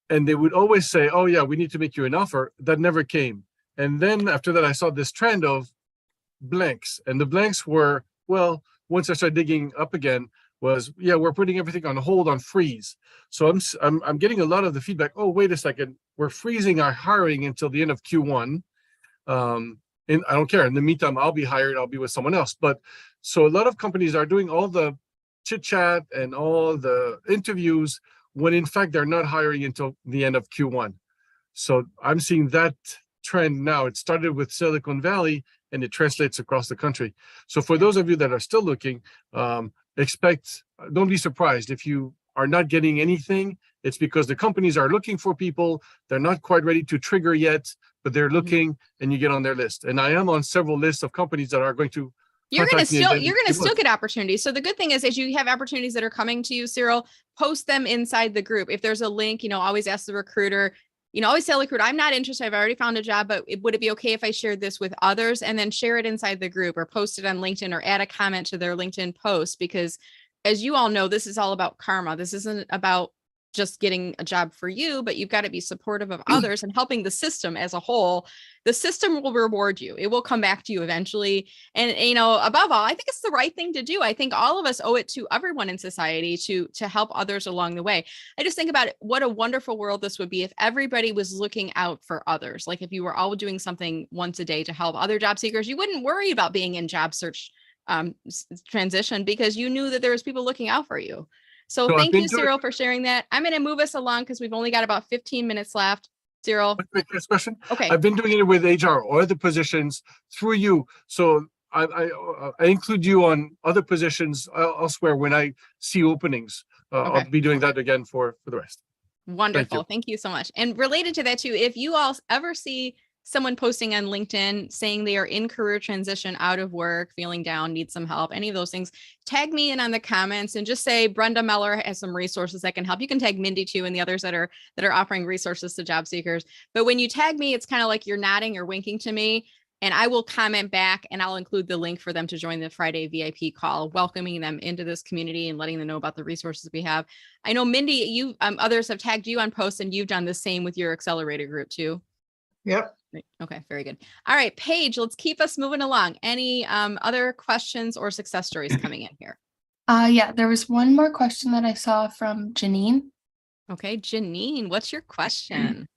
And they would always say, oh yeah, we need to make you an offer. That never came. And then after that, I saw this trend of blanks, and the blanks were, well, once I started digging up again, was, yeah, we're putting everything on hold, on freeze. So I'm getting a lot of the feedback. Oh, wait a second, we're freezing our hiring until the end of Q1. And I don't care. In the meantime, I'll be hired. I'll be with someone else. But so a lot of companies are doing all the chit chat and all the interviews when in fact they're not hiring until the end of Q1. So I'm seeing that trend now. It started with Silicon Valley and it translates across the country. So for those of you that are still looking, don't be surprised if you are not getting anything. It's because the companies are looking for people. They're not quite ready to trigger yet, but they're looking, and you get on their list. And I am on several lists of companies that are going to. You're going to still get opportunities. So the good thing is, as you have opportunities that are coming to you, Cyril, post them inside the group. If there's a link, always ask the recruiter. Always tell the recruiter, I'm not interested. I've already found a job, but would it be okay if I shared this with others? And then share it inside the group or post it on LinkedIn or add a comment to their LinkedIn post. Because as you all know, this is all about karma. This isn't about just getting a job for you, but you've got to be supportive of others and helping the system as a whole. The system will reward you. It will come back to you eventually. And, above all, I think it's the right thing to do. I think all of us owe it to everyone in society to help others along the way. I just think about it, what a wonderful world this would be if everybody was looking out for others. Like if you were all doing something once a day to help other job seekers, you wouldn't worry about being in job search transition because you knew that there was people looking out for you. So So I've thank been you, doing- Cyril, for sharing that. I'm going to move us along because we've only got about 15 minutes left. Cyril. Quick question. Okay. I've been doing it with HR or other positions through you. So I include you on other positions elsewhere when I see openings. Okay. I'll be doing that again for the rest. Wonderful. Thank you so much. And related to that too, if you all ever see someone posting on LinkedIn saying they are in career transition, out of work, feeling down, need some help, any of those things, tag me in on the comments and just say Brenda Meller has some resources that can help. You can tag Mindy too and the others that are offering resources to job seekers. But when you tag me, it's kind of like you're nodding or winking to me. And I will comment back and I'll include the link for them to join the Friday VIP call, welcoming them into this community and letting them know about the resources we have. I know Mindy, you others have tagged you on posts and you've done the same with your accelerator group too. Yep. Okay, very good. All right, Paige, let's keep us moving along. Any other questions or success stories coming in here? Yeah, there was one more question that I saw from Janine. Okay, Janine, what's your question?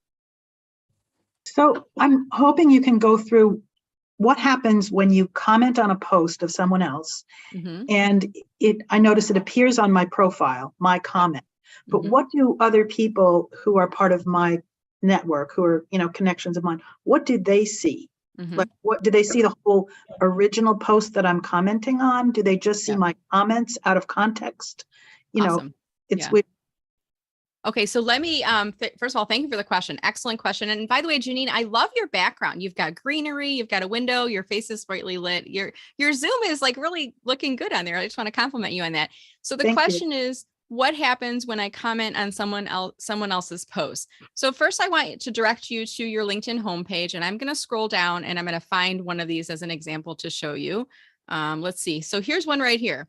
So I'm hoping you can go through what happens when you comment on a post of someone else. And I notice it appears on my profile, my comment, but what do other people who are part of my network, who are, connections of mine, what did they see? Like, what do they see? The whole original post that I'm commenting on? Do they just see my comments out of context? Awesome. It's weird. Okay, so let me, first of all, thank you for the question. Excellent question. And by the way, Janine, I love your background. You've got greenery, you've got a window, your face is brightly lit. Your Zoom is like really looking good on there. I just want to compliment you on that. So the question is, what happens when I comment on someone else's post? So first I want to direct you to your LinkedIn homepage, and I'm going to scroll down and I'm going to find one of these as an example to show you. Let's see. So here's one right here.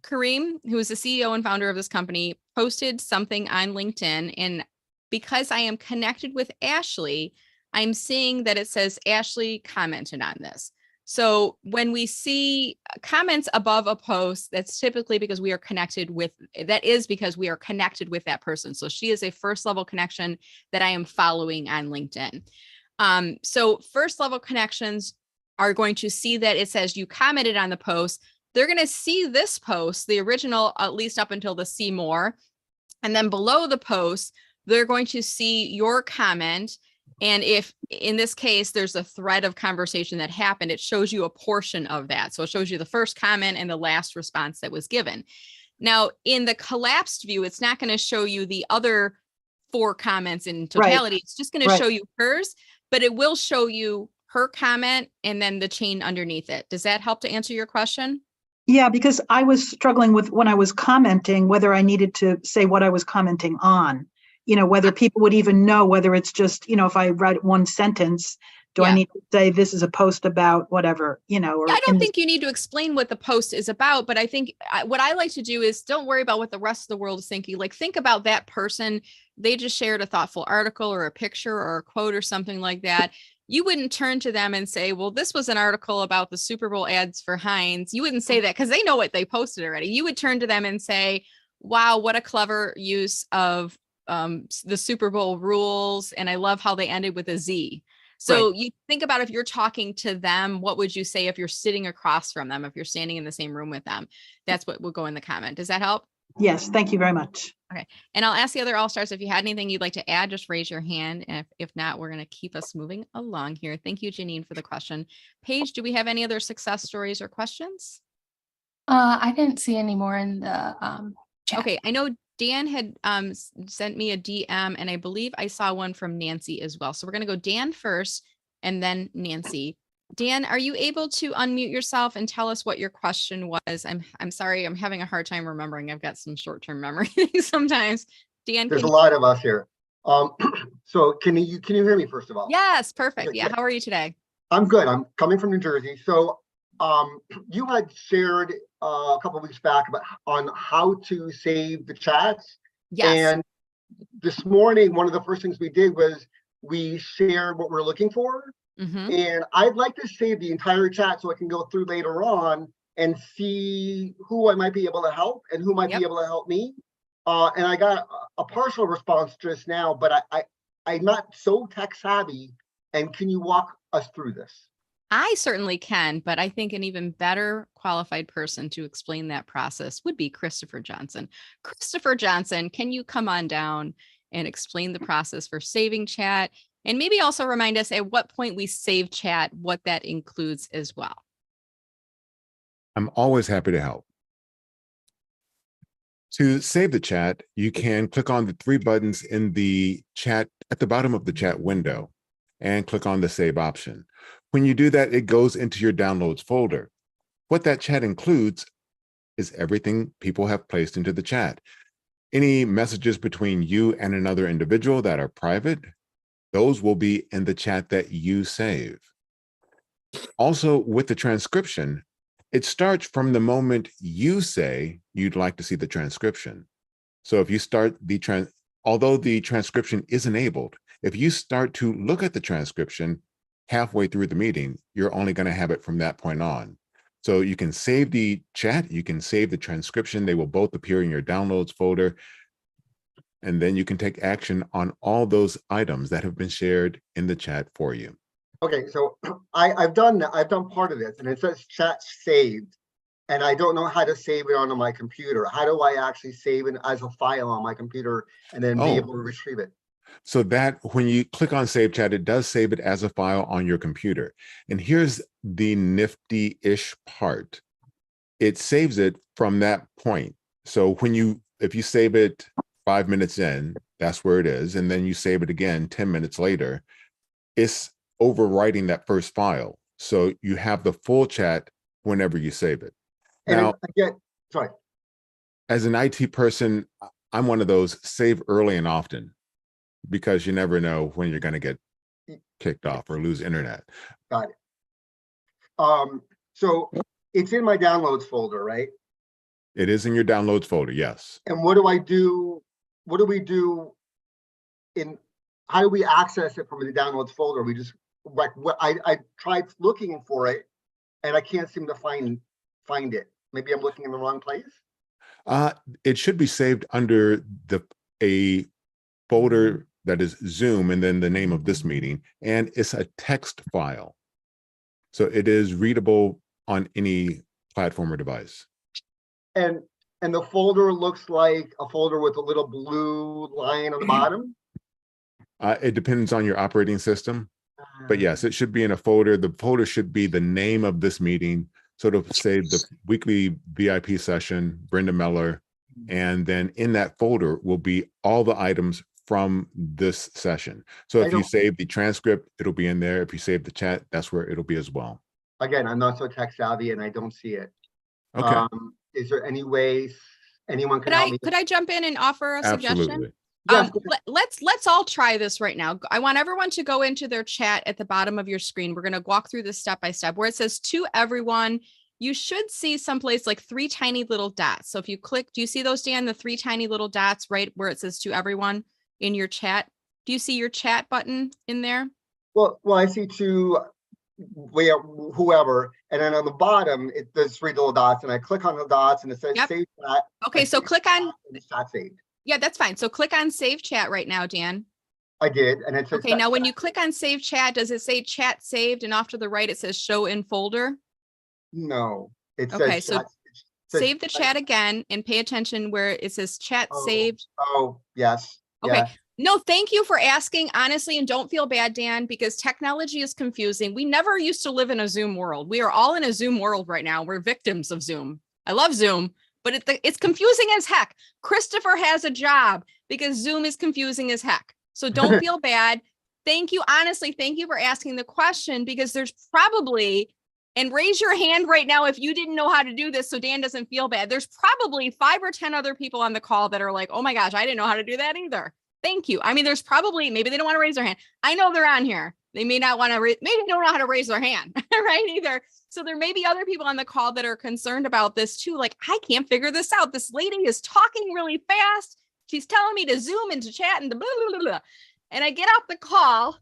Kareem, who is the CEO and founder of this company, posted something on LinkedIn. And because I am connected with Ashley, I'm seeing that it says Ashley commented on this. So when we see comments above a post, that's typically because we are connected with, that is because we are connected with that person. So she is a first level connection that I am following on LinkedIn. So first level connections are going to see that it says you commented on the post. They're going to see this post, the original, at least up until the see more. And then below the post, they're going to see your comment. And if in this case, there's a thread of conversation that happened, it shows you a portion of that. So it shows you the first comment and the last response that was given. Now, in the collapsed view, it's not going to show you the other 4 comments in totality. It's just going to show you hers, but it will show you her comment and then the chain underneath it. Does that help to answer your question? Yeah, because I was struggling with when I was commenting, whether I needed to say what I was commenting on, whether people would even know whether it's just, if I write one sentence, do I need to say this is a post about whatever, or I don't think you need to explain what the post is about, but I think what I like to do is don't worry about what the rest of the world is thinking. Like, think about that person. They just shared a thoughtful article or a picture or a quote or something like that. You wouldn't turn to them and say, well, this was an article about the Super Bowl ads for Heinz. You wouldn't say that because they know what they posted already. You would turn to them and say, wow, what a clever use of the Super Bowl rules. And I love how they ended with a Z. So you think about if you're talking to them, what would you say if you're sitting across from them, if you're standing in the same room with them? That's what will go in the comment. Does that help? Yes, thank you very much. Okay. And I'll ask the other All-Stars, if you had anything you'd like to add, just raise your hand. And if not, we're going to keep us moving along here. Thank you, Janine, for the question. Paige, do we have any other success stories or questions? I didn't see any more in the chat. Okay. I know Dan had sent me a DM, and I believe I saw one from Nancy as well. So we're going to go Dan first and then Nancy. Dan, are you able to unmute yourself and tell us what your question was? I'm sorry, I'm having a hard time remembering. I've got some short-term memory sometimes. Dan, there's a lot of us here. So can you hear me first of all? Yes, perfect. Okay, yeah. How are you today? I'm good. I'm coming from New Jersey. So you had shared a couple of weeks back on how to save the chats. Yes. And this morning, one of the first things we did was we shared what we're looking for. And I'd like to save the entire chat so I can go through later on and see who I might be able to help and who might be able to help me. And I got a partial response just now, but I'm not so tech savvy. And can you walk us through this? I certainly can, but I think an even better qualified person to explain that process would be Christopher Johnson. Christopher Johnson, can you come on down and explain the process for saving chat? And maybe also remind us at what point we save chat, what that includes as well. I'm always happy to help. To save the chat, you can click on the three buttons in the chat at the bottom of the chat window and click on the save option. When you do that, it goes into your downloads folder. What that chat includes is everything people have placed into the chat. Any messages between you and another individual that are private, those will be in the chat that you save. Also, with the transcription, it starts from the moment you say you'd like to see the transcription. So if you start although the transcription is enabled, if you start to look at the transcription halfway through the meeting, you're only going to have it from that point on. So you can save the chat, you can save the transcription. They will both appear in your downloads folder. And then you can take action on all those items that have been shared in the chat for you. Okay, so I've done part of this, and it says chat saved, and I don't know how to save it onto my computer. How do I actually save it as a file on my computer and then be able to retrieve it? So that when you click on save chat, it does save it as a file on your computer. And here's the nifty-ish part. It saves it from that point. So if you save it 5 minutes in, that's where it is. And then you save it again 10 minutes later, it's overwriting that first file. So you have the full chat whenever you save it. Now, sorry. As an IT person, I'm one of those save early and often, because you never know when you're going to get kicked off or lose internet. Got it. So it's in my downloads folder, right? It is in your downloads folder, yes. And what do I do? What do we do how do we access it from the downloads folder? We just I tried looking for it and I can't seem to find it. Maybe I'm looking in the wrong place. It should be saved under a folder that is Zoom and then the name of this meeting, and it's a text file. So it is readable on any platform or device. And the folder looks like a folder with a little blue line on the bottom? It depends on your operating system. But yes, it should be in a folder. The folder should be the name of this meeting, sort of say the weekly VIP session, Brenda Meller. And then in that folder will be all the items from this session. So if you save the transcript, it'll be in there. If you save the chat, that's where it'll be as well. Again, I'm not so tech savvy and I don't see it. Okay. Is there any way anyone can help me? Could I jump in and offer a suggestion? Yes. Let's all try this right now. I want everyone to go into their chat at the bottom of your screen. We're going to walk through this step by step where it says to everyone. You should see someplace like 3 tiny little dots. So if you click, do you see those, Dan? The 3 tiny little dots right where it says to everyone in your chat. Do you see your chat button in there? Well, I see whoever, and then on the bottom it does 3 little dots, and I click on the dots and it says save chat. Okay, so click on chat saved. Yeah, that's fine. So click on save chat right now, Dan. I did, and it says okay. Now, when you click on save chat, does it say chat saved? And off to the right, it says show in folder. No, it says okay. So chat, save the chat again and pay attention where it says chat saved. Oh, yes. Okay. Yeah. No, thank you for asking, honestly, and don't feel bad, Dan, because technology is confusing. We never used to live in a Zoom world. We are all in a Zoom world right now. We're victims of Zoom. I love Zoom, but it's confusing as heck. Christopher has a job because Zoom is confusing as heck. So don't feel bad. Thank you. Honestly, thank you for asking the question, because there's probably, and raise your hand right now if you didn't know how to do this so Dan doesn't feel bad. There's probably 5 or 10 other people on the call that are like, oh my gosh, I didn't know how to do that either. Thank you. I mean, there's probably, maybe they don't want to raise their hand. I know they're on here. They may not want to, maybe they don't know how to raise their hand, right? Either. So there may be other people on the call that are concerned about this too. Like, I can't figure this out. This lady is talking really fast. She's telling me to Zoom and to chat and blah, blah, blah, blah. And I get off the call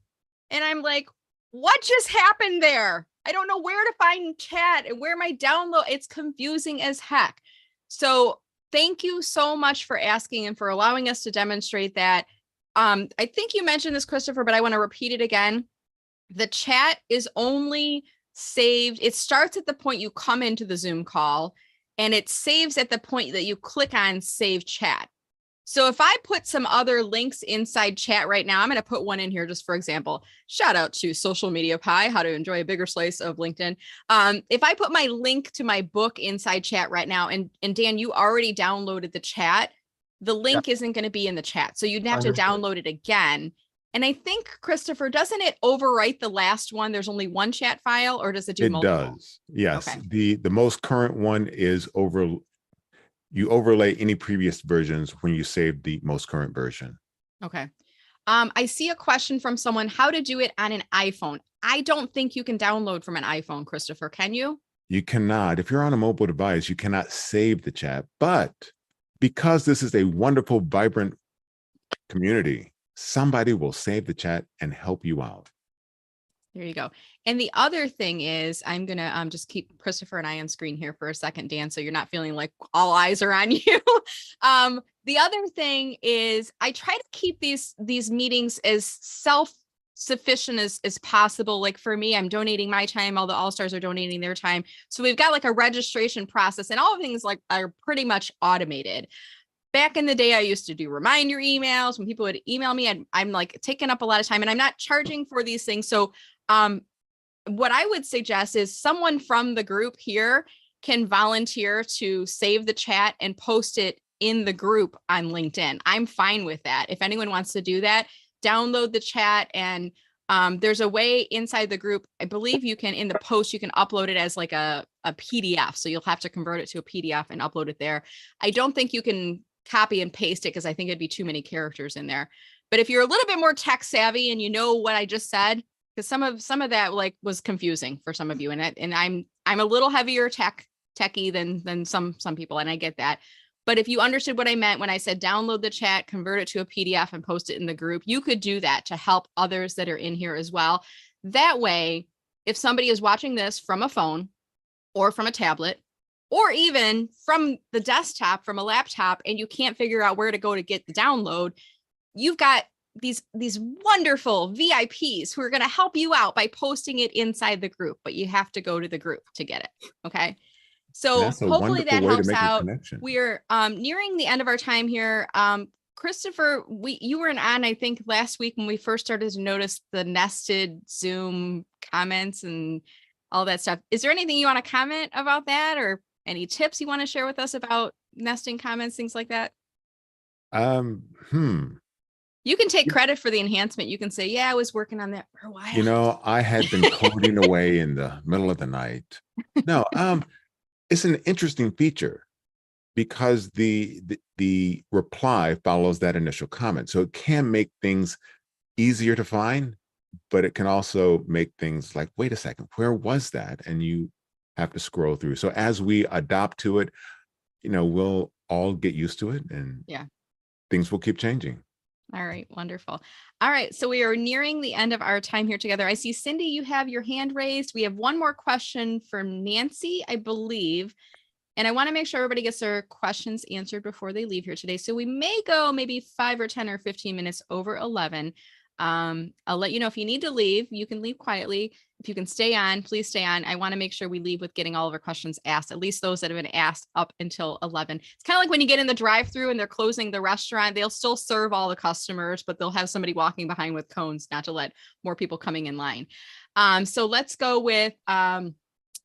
and I'm like, what just happened there? I don't know where to find chat and where my download. It's confusing as heck. So thank you so much for asking and for allowing us to demonstrate that. I think you mentioned this, Christopher, but I want to repeat it again. The chat is only saved. It starts at the point you come into the Zoom call, and it saves at the point that you click on save chat. So if I put some other links inside chat right now, I'm going to put one in here just for example. Shout out to Social Media Pie, how to enjoy a bigger slice of LinkedIn. If I put my link to my book inside chat right now, and Dan, you already downloaded the chat, the link isn't going to be in the chat. So you'd have to download it again. And I think, Christopher, doesn't it overwrite the last one? There's only one chat file, or does it do multiple? It does. Yes. Okay. The most current one is you overlay any previous versions when you save the most current version. Okay. I see a question from someone, how to do it on an iPhone. I don't think you can download from an iPhone, Christopher. Can you? You cannot. If you're on a mobile device, you cannot save the chat. But because this is a wonderful, vibrant community, somebody will save the chat and help you out. There you go. And the other thing is, I'm going to just keep Christopher and I on screen here for a second, Dan, so you're not feeling like all eyes are on you. The other thing is I try to keep these meetings as self-sufficient as possible. Like for me, I'm donating my time. All the All-Stars are donating their time. So we've got like a registration process, and all of things like are pretty much automated. Back in the day, I used to do reminder emails when people would email me. I'm like taking up a lot of time, and I'm not charging for these things. So what I would suggest is someone from the group here can volunteer to save the chat and post it in the group on LinkedIn. I'm fine with that. If anyone wants to do that, download the chat, and there's a way inside the group. I believe you can, in the post, you can upload it as like a PDF. So you'll have to convert it to a PDF and upload it there. I don't think you can copy and paste it because I think it'd be too many characters in there. But if you're a little bit more tech savvy and you know what I just said, because some of that like was confusing for some of you, and I'm a little heavier techie than some people, and I get that. But if you understood what I meant when I said download the chat, convert it to a PDF, and post it in the group, you could do that to help others that are in here as well. That way, if somebody is watching this from a phone or from a tablet, or even from the desktop, from a laptop, and you can't figure out where to go to get the download, you've got these wonderful VIPs who are going to help you out by posting it inside the group, but you have to go to the group to get it. Okay. So hopefully that helps out. We're nearing the end of our time here. Christopher, you were on, I think, last week when we first started to notice the nested Zoom comments and all that stuff. Is there anything you want to comment about that, or any tips you want to share with us about nesting comments, things like that? You can take credit for the enhancement. You can say, yeah, I was working on that for a while. You know, I had been coding away in the middle of the night. No, it's an interesting feature because the reply follows that initial comment. So it can make things easier to find, but it can also make things like, wait a second, where was that? And you have to scroll through. So as we adopt to it, you know, we'll all get used to it, and things will keep changing. All right, wonderful. All right, so we are nearing the end of our time here together. I see, Cindy, you have your hand raised. We have one more question from Nancy, I believe. And I want to make sure everybody gets their questions answered before they leave here today. So we may go maybe 5 or 10 or 15 minutes over 11. I'll let you know if you need to leave, you can leave quietly. If you can stay on, please stay on. I want to make sure we leave with getting all of our questions asked, at least those that have been asked up until 11. It's kind of like when you get in the drive-through and they're closing the restaurant, they'll still serve all the customers, but they'll have somebody walking behind with cones not to let more people coming in line. So let's go with, and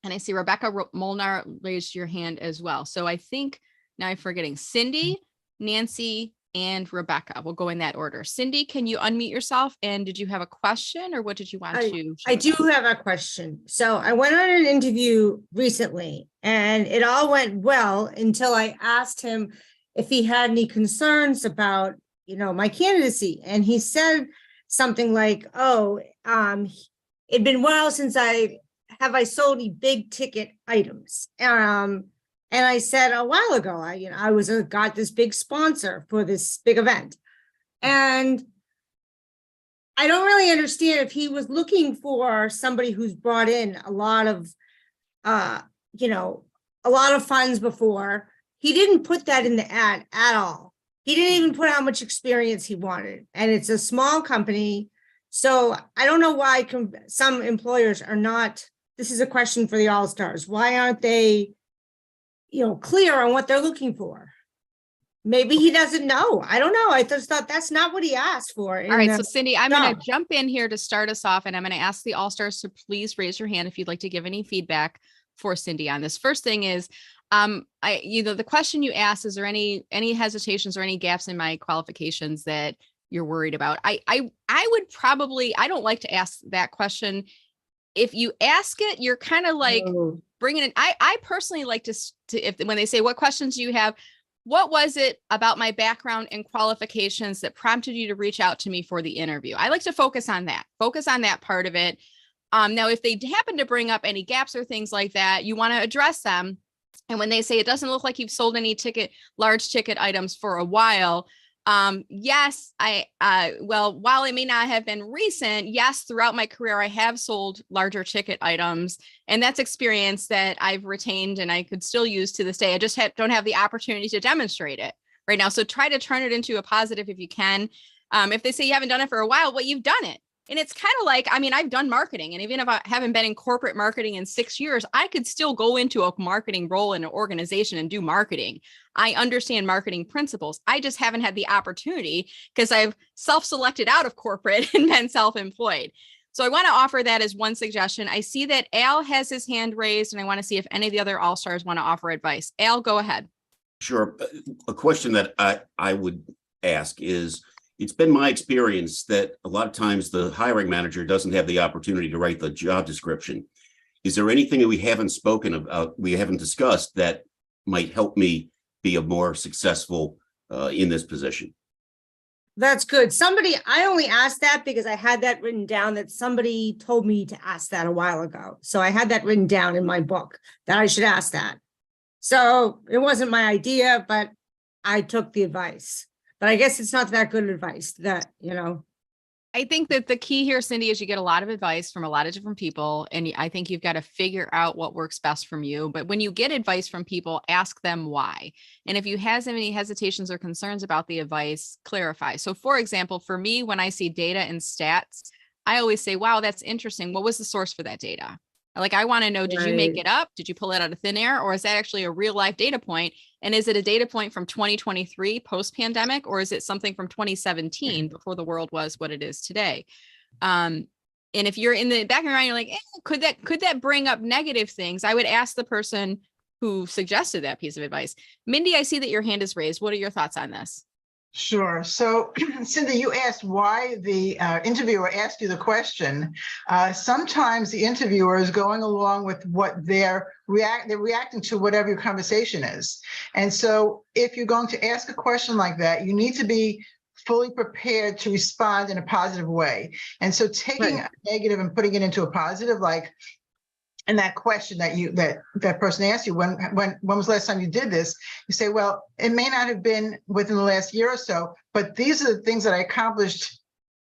I see Rebecca Molnar raised your hand as well. So I think now I'm forgetting Cindy, Nancy, and Rebecca. We'll go in that order. Cindy, can you unmute yourself? And did you have a question, or what did you want to? I do have a question. So I went on an interview recently, and it all went well until I asked him if he had any concerns about, you know, my candidacy. And he said something like, oh, it'd been a while since I sold any big ticket items. And I said a while ago, I got this big sponsor for this big event. And I don't really understand if he was looking for somebody who's brought in a lot of funds before. He didn't put that in the ad at all. He didn't even put how much experience he wanted. And it's a small company. So I don't know why some employers are not this is a question for the All-Stars. Why aren't they, clear on what they're looking for? Maybe he doesn't know. I don't know. I just thought that's not what he asked for. All right. So Cindy, I'm going to jump in here to start us off, and I'm going to ask the All-Stars to please raise your hand if you'd like to give any feedback for Cindy on this. First thing is, the question you asked, is there any hesitations or any gaps in my qualifications that you're worried about? I would probably, I don't like to ask that question. If you ask it, you're kind of like bringing it. I personally like to if when they say, what questions do you have? What was it about my background and qualifications that prompted you to reach out to me for the interview? I like to focus on that part of it. Now, if they happen to bring up any gaps or things like that, you want to address them. And when they say it doesn't look like you've sold any large ticket items for a while, yes, while it may not have been recent, yes, throughout my career, I have sold larger ticket items, and that's experience that I've retained and I could still use to this day. I just don't have the opportunity to demonstrate it right now. So try to turn it into a positive if you can. If they say you haven't done it for a while, well, you've done it. And it's kind of like, I've done marketing, and even if I haven't been in corporate marketing in 6 years, I could still go into a marketing role in an organization and do marketing. I understand marketing principles. I just haven't had the opportunity because I've self-selected out of corporate and been self-employed. So I want to offer that as one suggestion. I see that Al has his hand raised, and I want to see if any of the other All-Stars want to offer advice. Al, go ahead. Sure. A question that I would ask is, it's been my experience that a lot of times the hiring manager doesn't have the opportunity to write the job description. Is there anything that we haven't spoken about, we haven't discussed, that might help me be a more successful in this position? That's good. I only asked that because I had that written down, that somebody told me to ask that a while ago. So I had that written down in my book that I should ask that. So it wasn't my idea, but I took the advice. But I guess it's not that good advice I think that the key here, Cindy, is you get a lot of advice from a lot of different people. And I think you've got to figure out what works best from you. But when you get advice from people, ask them why. And if you have any hesitations or concerns about the advice, clarify. So for example, for me, when I see data and stats, I always say, wow, that's interesting. What was the source for that data? I want to know, did you make it up? Did you pull it out of thin air? Or is that actually a real life data point? And is it a data point from 2023 post-pandemic? Or is it something from 2017 before the world was what it is today? And if you're in the back of your mind, you're like, could that bring up negative things? I would ask the person who suggested that piece of advice. Mindy, I see that your hand is raised. What are your thoughts on this? Sure. So, Cindy, you asked why the interviewer asked you the question. Sometimes the interviewer is going along with what they're reacting to whatever your conversation is. And so if you're going to ask a question like that, you need to be fully prepared to respond in a positive way. And so taking a negative and putting it into a positive, like, and that question that person asked you, when was the last time you did this? You say, well, it may not have been within the last year or so, but these are the things that I accomplished,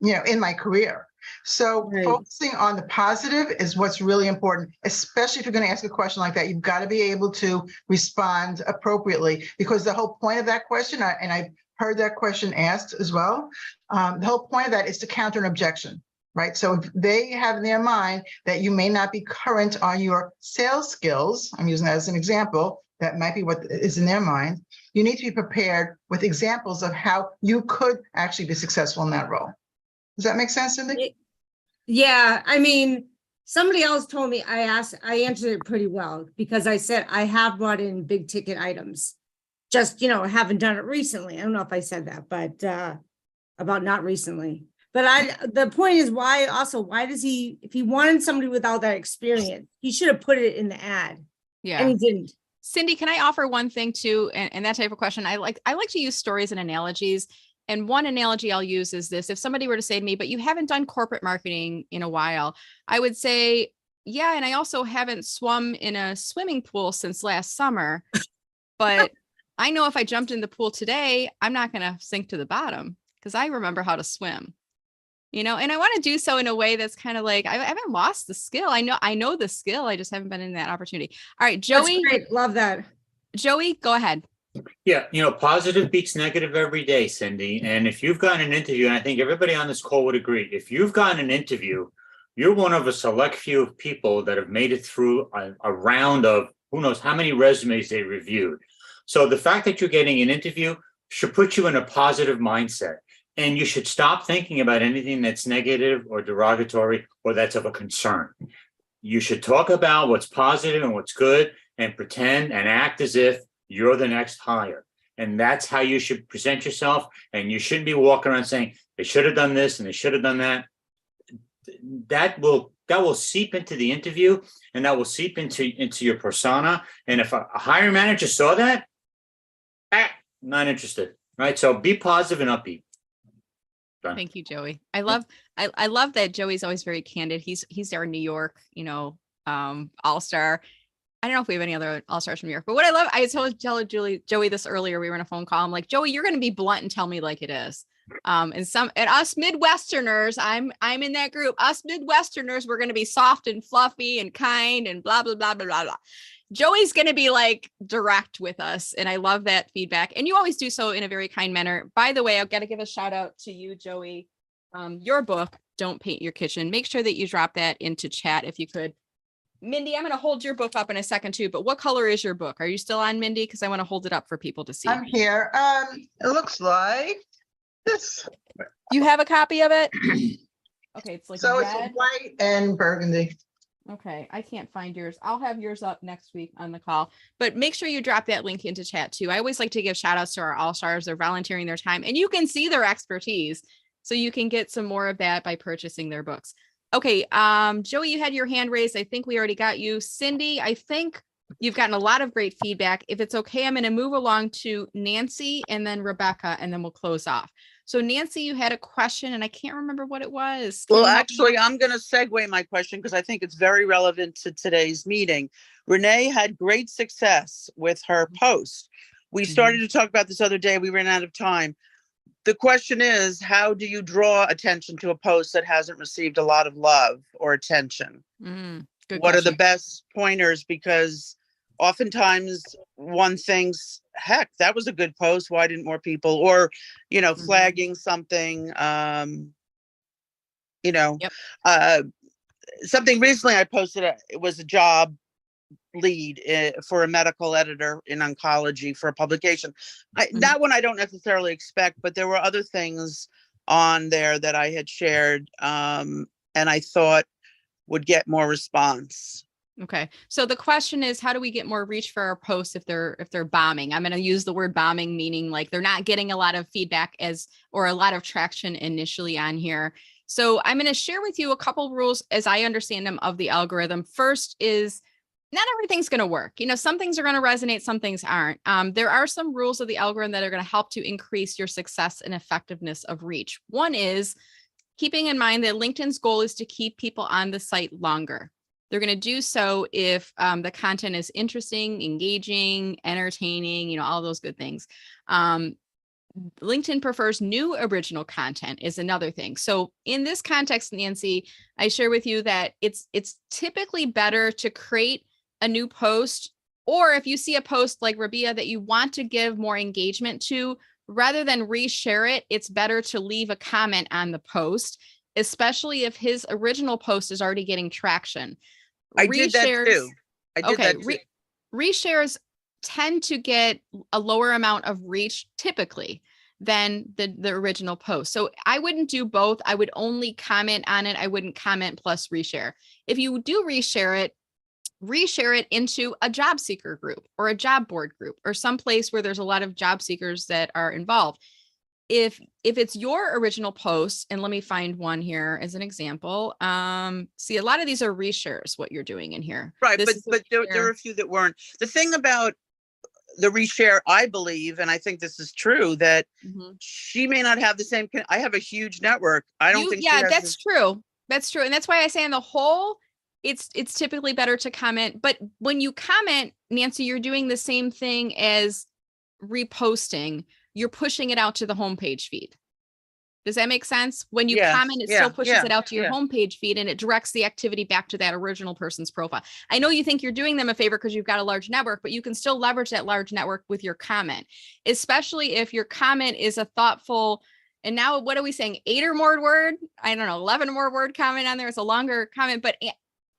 in my career. So focusing on the positive is what's really important, especially if you're going to ask a question like that. You've got to be able to respond appropriately, because the whole point of that question, and I've heard that question asked as well, the whole point of that is to counter an objection. Right. So if they have in their mind that you may not be current on your sales skills, I'm using that as an example, that might be what is in their mind. You need to be prepared with examples of how you could actually be successful in that role. Does that make sense, Cindy? Yeah. Somebody else told me I answered it pretty well, because I said I have brought in big ticket items. Just, haven't done it recently. I don't know if I said that, but about not recently. But the point is, why does he, if he wanted somebody without that experience, he should have put it in the ad. Yeah. And he didn't. Cindy, can I offer one thing too? And that type of question, I like to use stories and analogies. And one analogy I'll use is this: if somebody were to say to me, but you haven't done corporate marketing in a while, I would say, yeah. And I also haven't swum in a swimming pool since last summer, but I know if I jumped in the pool today, I'm not going to sink to the bottom because I remember how to swim. And I want to do so in a way that's kind of like, I haven't lost the skill. I know the skill. I just haven't been in that opportunity. All right, Joey. That's great. Love that. Joey, go ahead. Yeah, positive beats negative every day, Cindy. And if you've gotten an interview, and I think everybody on this call would agree, if you've gotten an interview You're one of a select few of people that have made it through a round of who knows how many resumes they reviewed. So the fact that you're getting an interview should put you in a positive mindset. And you should stop thinking about anything that's negative or derogatory or that's of a concern. You should talk about what's positive and what's good and pretend and act as if you're the next hire. And that's how you should present yourself. And you shouldn't be walking around saying they should have done this and they should have done that. That will seep into the interview, and that will seep into your persona. And if a hiring manager saw that, not interested, right? So be positive and upbeat. Done. Thank you, Joey. I love that Joey's always very candid. He's our New York, all-star. I don't know if we have any other all-stars from New York, but what I love, I told Joey this earlier. We were on a phone call. I'm like, Joey, you're going to be blunt and tell me like it is. And us Midwesterners, I'm in that group. Us Midwesterners, we're going to be soft and fluffy and kind and blah, blah, blah, blah, blah, blah. Joey's going to be like direct with us. And I love that feedback. And you always do so in a very kind manner. By the way, I've got to give a shout out to you, Joey. Your book, Don't Paint Your Kitchen. Make sure that you drop that into chat if you could. Mindy, I'm going to hold your book up in a second too, but what color is your book? Are you still on, Mindy? Because I want to hold it up for people to see. I'm here. It looks like this. You have a copy of it? Okay, it's like so red. It's white and burgundy. Okay, I can't find yours. I'll have yours up next week on the call, but make sure you drop that link into chat too. I always like to give shout outs to our all-stars. They're volunteering their time and you can see their expertise. So you can get some more of that by purchasing their books. Okay, Joey, you had your hand raised. I think we already got you. Cindy, I think you've gotten a lot of great feedback. If it's okay, I'm going to move along to Nancy and then Rebecca, and then we'll close off. So Nancy, you had a question and I can't remember what it was. Well, actually, I'm going to segue my question because I think it's very relevant to today's meeting. Renee had great success with her post. We started to talk about this other day. We ran out of time. The question is, how do you draw attention to a post that hasn't received a lot of love or attention? What are the best pointers? Because oftentimes one thinks, heck, that was a good post. Why didn't more people? Or, flagging something, something recently I posted, it was a job lead for a medical editor in oncology for a publication. That one I don't necessarily expect, but there were other things on there that I had shared and I thought would get more response. Okay. So the question is, how do we get more reach for our posts if they're bombing? I'm going to use the word bombing, meaning like they're not getting a lot of feedback or a lot of traction initially on here. So I'm going to share with you a couple rules as I understand them of the algorithm. First is not everything's going to work. Some things are going to resonate, some things aren't. There are some rules of the algorithm that are going to help to increase your success and effectiveness of reach. One is keeping in mind that LinkedIn's goal is to keep people on the site longer. They're going to do so if the content is interesting, engaging, entertaining, all those good things. LinkedIn prefers new original content is another thing. So in this context, Nancy, I share with you that it's typically better to create a new post, or if you see a post like Rabia that you want to give more engagement to, rather than reshare it, it's better to leave a comment on the post, especially if his original post is already getting traction. I did that too. Reshares tend to get a lower amount of reach typically than the original post. So I wouldn't do both. I would only comment on it. I wouldn't comment plus reshare. If you do reshare it into a job seeker group or a job board group or someplace where there's a lot of job seekers that are involved. If it's your original post, and let me find one here as an example. See, a lot of these are reshares, what you're doing in here. Right, but there are a few that weren't. The thing about the reshare, I believe, and I think this is true, that she may not have the same. I have a huge network. I don't think. Yeah, that's true. That's true, and that's why I say on the whole, it's typically better to comment. But when you comment, Nancy, you're doing the same thing as reposting. You're pushing it out to the homepage feed. Does that make sense? When you comment, it still pushes it out to your homepage feed and it directs the activity back to that original person's profile. I know you think you're doing them a favor because you've got a large network, but you can still leverage that large network with your comment, especially if your comment is a thoughtful And now what are we saying? 8 or more word? I don't know, 11 more word comment on there. It's a longer comment, but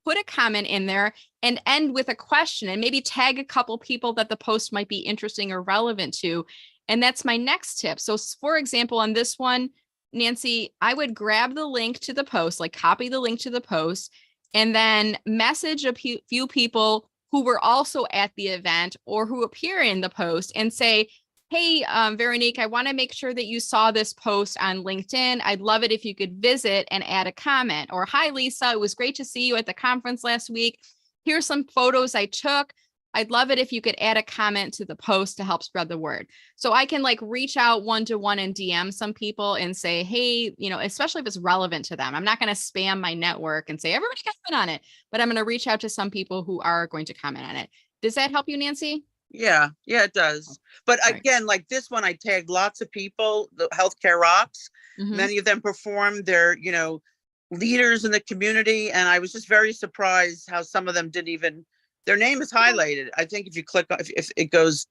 put a comment in there and end with a question and maybe tag a couple people that the post might be interesting or relevant to. And that's my next tip. So for example, on this one, Nancy, I would grab the link to the post, like copy the link to the post, and then message a few people who were also at the event or who appear in the post and say, hey, Veronique, I want to make sure that you saw this post on LinkedIn. I'd love it if you could visit and add a comment. Or, hi, Lisa, it was great to see you at the conference last week. Here's some photos I took. I'd love it if you could add a comment to the post to help spread the word. So I can like reach out one-to-one and DM some people and say, hey, you know, especially if it's relevant to them. I'm not going to spam my network and say, everybody comment on it, but I'm going to reach out to some people who are going to comment on it. Does that help you, Nancy? Yeah, it does. But again, like this one, I tagged lots of people, the Healthcare Rocks. Many of them performed. They're, you know, leaders in the community. And I was just very surprised how some of them didn't even, their name is highlighted. I think if you click, if it goes,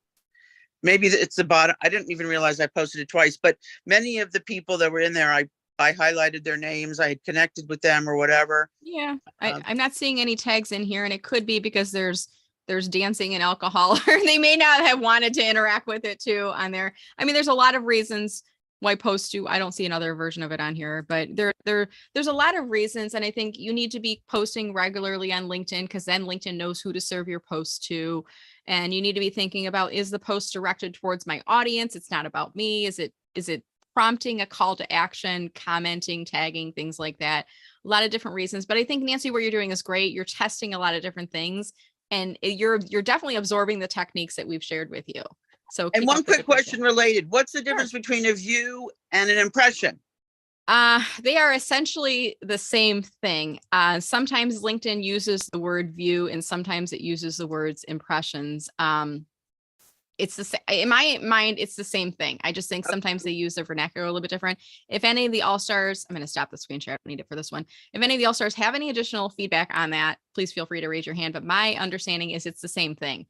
maybe it's the bottom. I didn't even realize I posted it twice, but many of the people that were in there, I highlighted their names. I had connected with them or whatever. Yeah, I'm not seeing any tags in here, and it could be because there's dancing and alcohol, or they may not have wanted to interact with it too on there. I mean, there's a lot of reasons why posts do. I don't see another version of it on here, but there's a lot of reasons. And I think you need to be posting regularly on LinkedIn, because then LinkedIn knows who to serve your posts to. And you need to be thinking about, is the post directed towards my audience? It's not about me. Is it prompting a call to action, commenting, tagging, things like that? A lot of different reasons. But I think, Nancy, what you're doing is great. You're testing a lot of different things, and you're definitely absorbing the techniques that we've shared with you. So, and one quick question related, what's the difference between a view and an impression? They are essentially the same thing. Sometimes LinkedIn uses the word view, and sometimes it uses the words impressions. It's the same in my mind. It's the same thing. I just think sometimes they use their vernacular a little bit different. If any of the all-stars, I'm going to stop the screen share. I don't need it for this one. If any of the all-stars have any additional feedback on that, please feel free to raise your hand. But my understanding is it's the same thing.